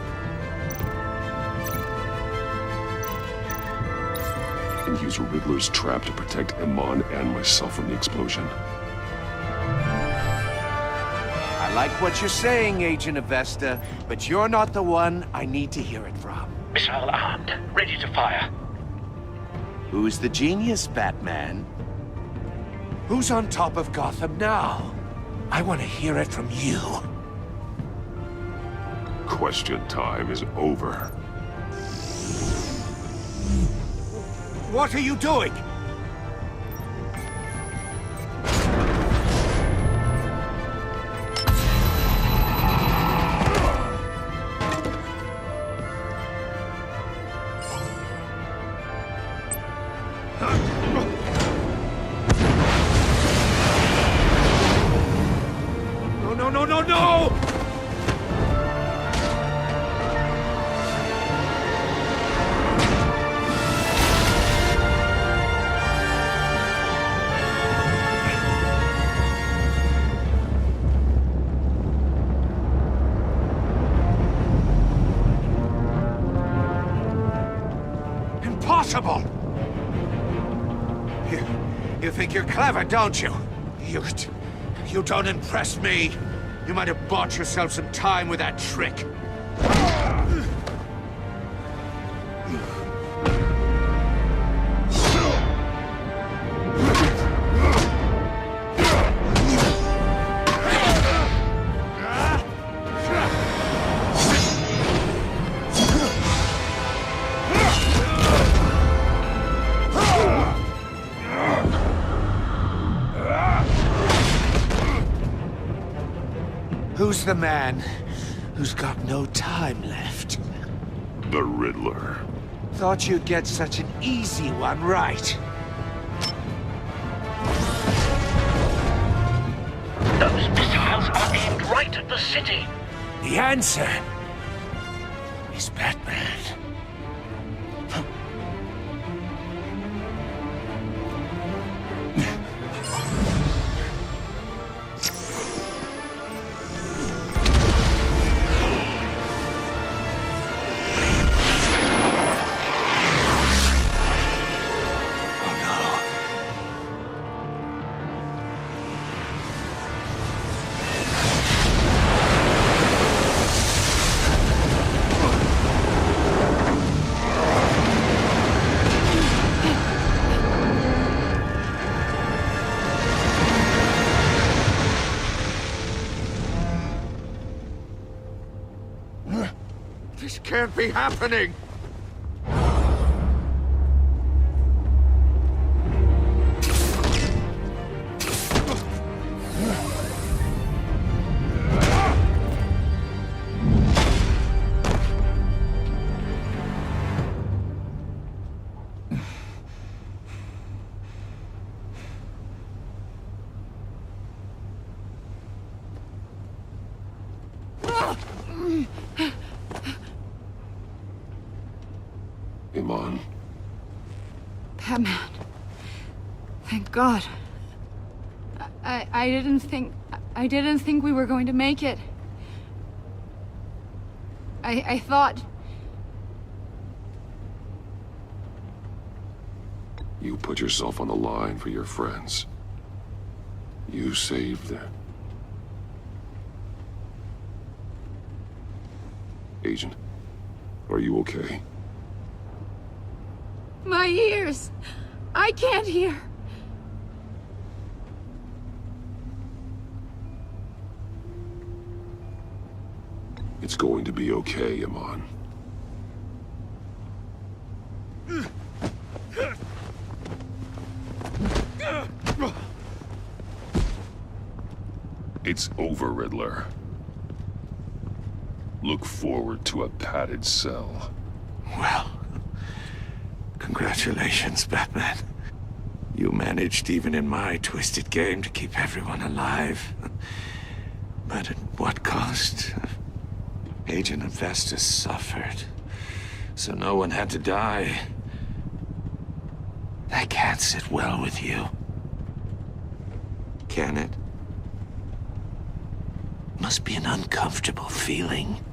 And use Riddler's trap to protect Iman and myself from the explosion. I like what you're saying, Agent Avesta, but you're not the one I need to hear it from. Missile armed, ready to fire. Who's the genius, Batman? Who's on top of Gotham now? I want to hear it from you. Question time is over. What are you doing? No! Impossible! You think you're clever, don't you? You don't impress me. You might have bought yourself some time with that trick. Who's the man who's got no time left? The Riddler. Thought you'd get such an easy one right. Those missiles are aimed right at the city. The answer is Batman. can't be happening! Iman. Batman. Thank God. I didn't think we were going to make it. I thought... You put yourself on the line for your friends. You saved them. Agent, are you okay? My ears! I can't hear! It's going to be okay, Iman. It's over, Riddler. Look forward to a padded cell. Well, congratulations, Batman. You managed, even in my twisted game, to keep everyone alive. But at what cost? Agent Investus suffered, so no one had to die. That can't sit well with you. Can it? Must be an uncomfortable feeling.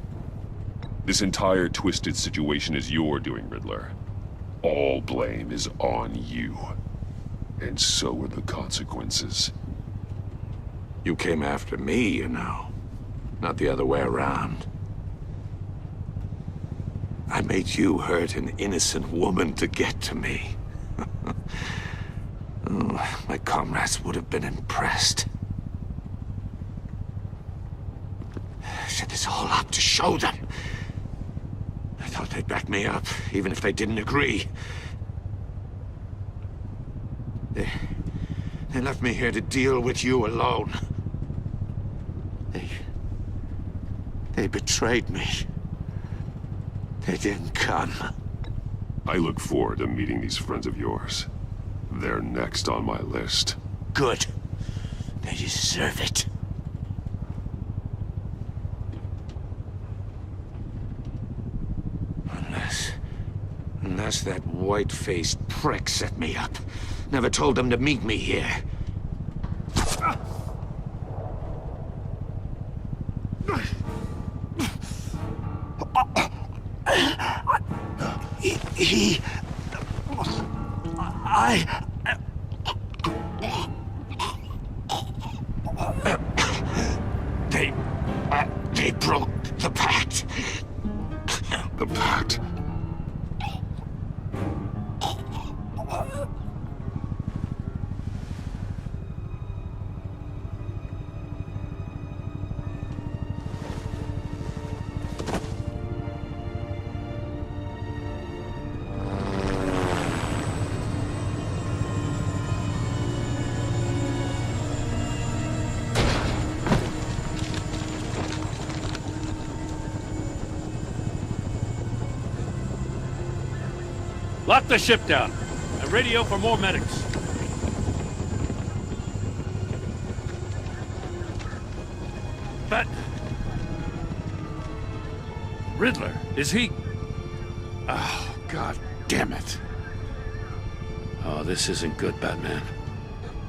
This entire twisted situation is your doing, Riddler. All blame is on you. And so are the consequences. You came after me, you know. Not the other way around. I made you hurt an innocent woman to get to me. Oh, my comrades would have been impressed. I set this all up to show them. I thought they'd back me up, even if they didn't agree. They left me here to deal with you alone. They betrayed me. They didn't come. I look forward to meeting these friends of yours. They're next on my list. Good. They deserve it. Unless that white-faced prick set me up. Never told them to meet me here. They broke the pact. The pact? Lock the ship down and radio for more medics. But... Riddler, is he... Oh, God damn it. Oh, this isn't good, Batman.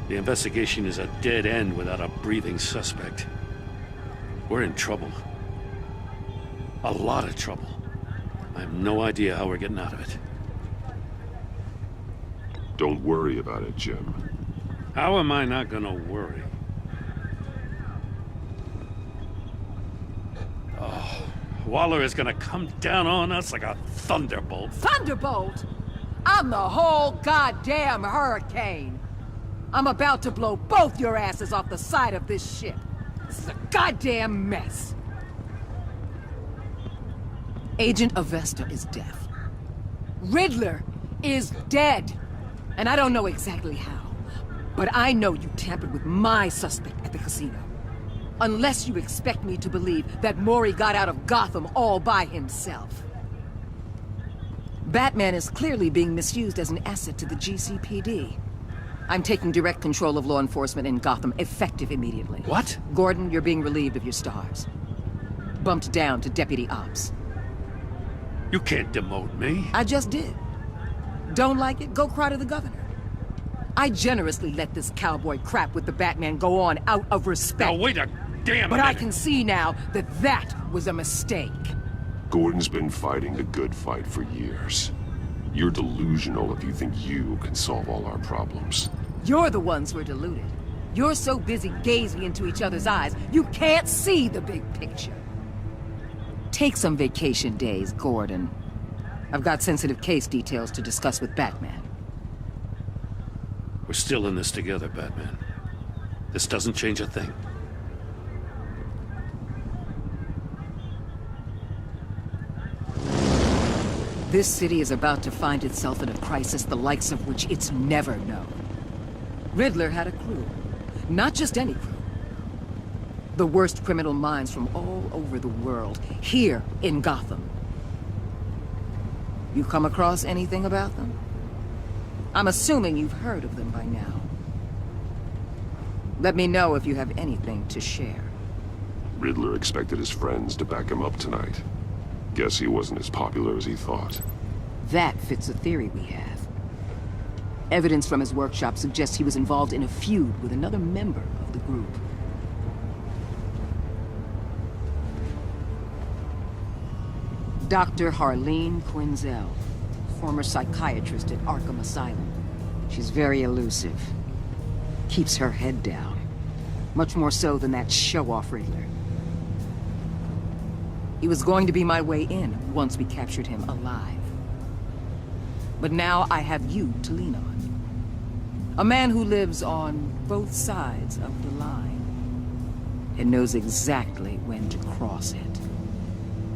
The investigation is a dead end without a breathing suspect. We're in trouble. A lot of trouble. I have no idea how we're getting out of it. Don't worry about it, Jim. How am I not gonna worry? Oh, Waller is gonna come down on us like a thunderbolt. Thunderbolt? I'm the whole goddamn hurricane. I'm about to blow both your asses off the side of this ship. This is a goddamn mess. Agent Avesta is deaf. Riddler is dead. And I don't know exactly how, but I know you tampered with my suspect at the casino. Unless you expect me to believe that Maury got out of Gotham all by himself. Batman is clearly being misused as an asset to the GCPD. I'm taking direct control of law enforcement in Gotham, effective immediately. What? Gordon, you're being relieved of your stars. Bumped down to Deputy Ops. You can't demote me. I just did. Don't like it? Go cry to the governor. I generously let this cowboy crap with the Batman go on out of respect. Now wait a damn minute. But I can see now that that was a mistake. Gordon's been fighting the good fight for years. You're delusional if you think you can solve all our problems. You're the ones who are deluded. You're so busy gazing into each other's eyes, you can't see the big picture. Take some vacation days, Gordon. I've got sensitive case details to discuss with Batman. We're still in this together, Batman. This doesn't change a thing. This city is about to find itself in a crisis the likes of which it's never known. Riddler had a crew. Not just any crew. The worst criminal minds from all over the world, here in Gotham. You come across anything about them? I'm assuming you've heard of them by now. Let me know if you have anything to share. Riddler expected his friends to back him up tonight. Guess he wasn't as popular as he thought. That fits a theory we have. Evidence from his workshop suggests he was involved in a feud with another member of the group. Dr. Harleen Quinzel, former psychiatrist at Arkham Asylum. She's very elusive. Keeps her head down. Much more so than that show-off Riddler. He was going to be my way in once we captured him alive. But now I have you to lean on. A man who lives on both sides of the line. And knows exactly when to cross it.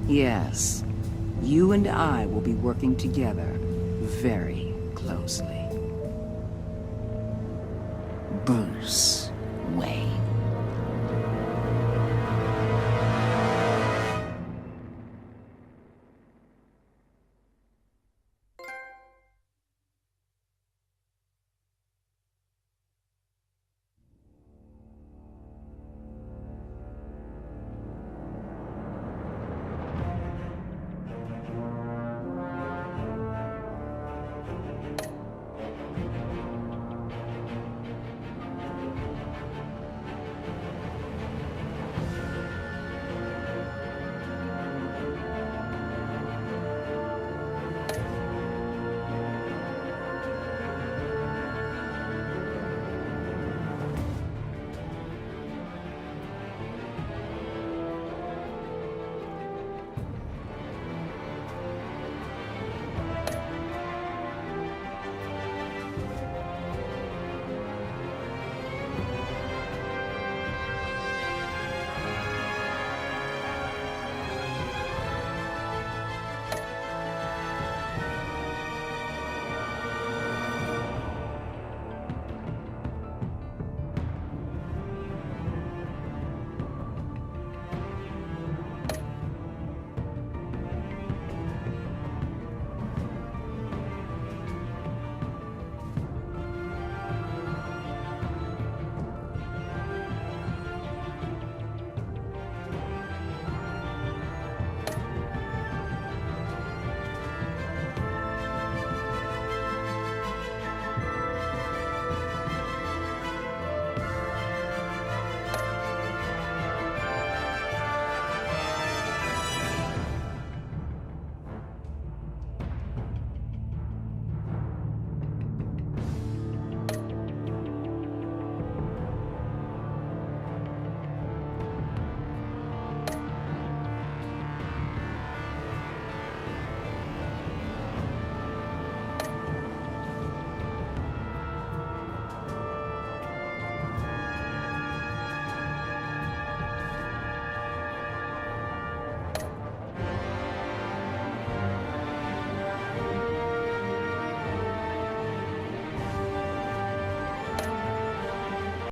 Yes. You and I will be working together very closely. Bruce Wayne.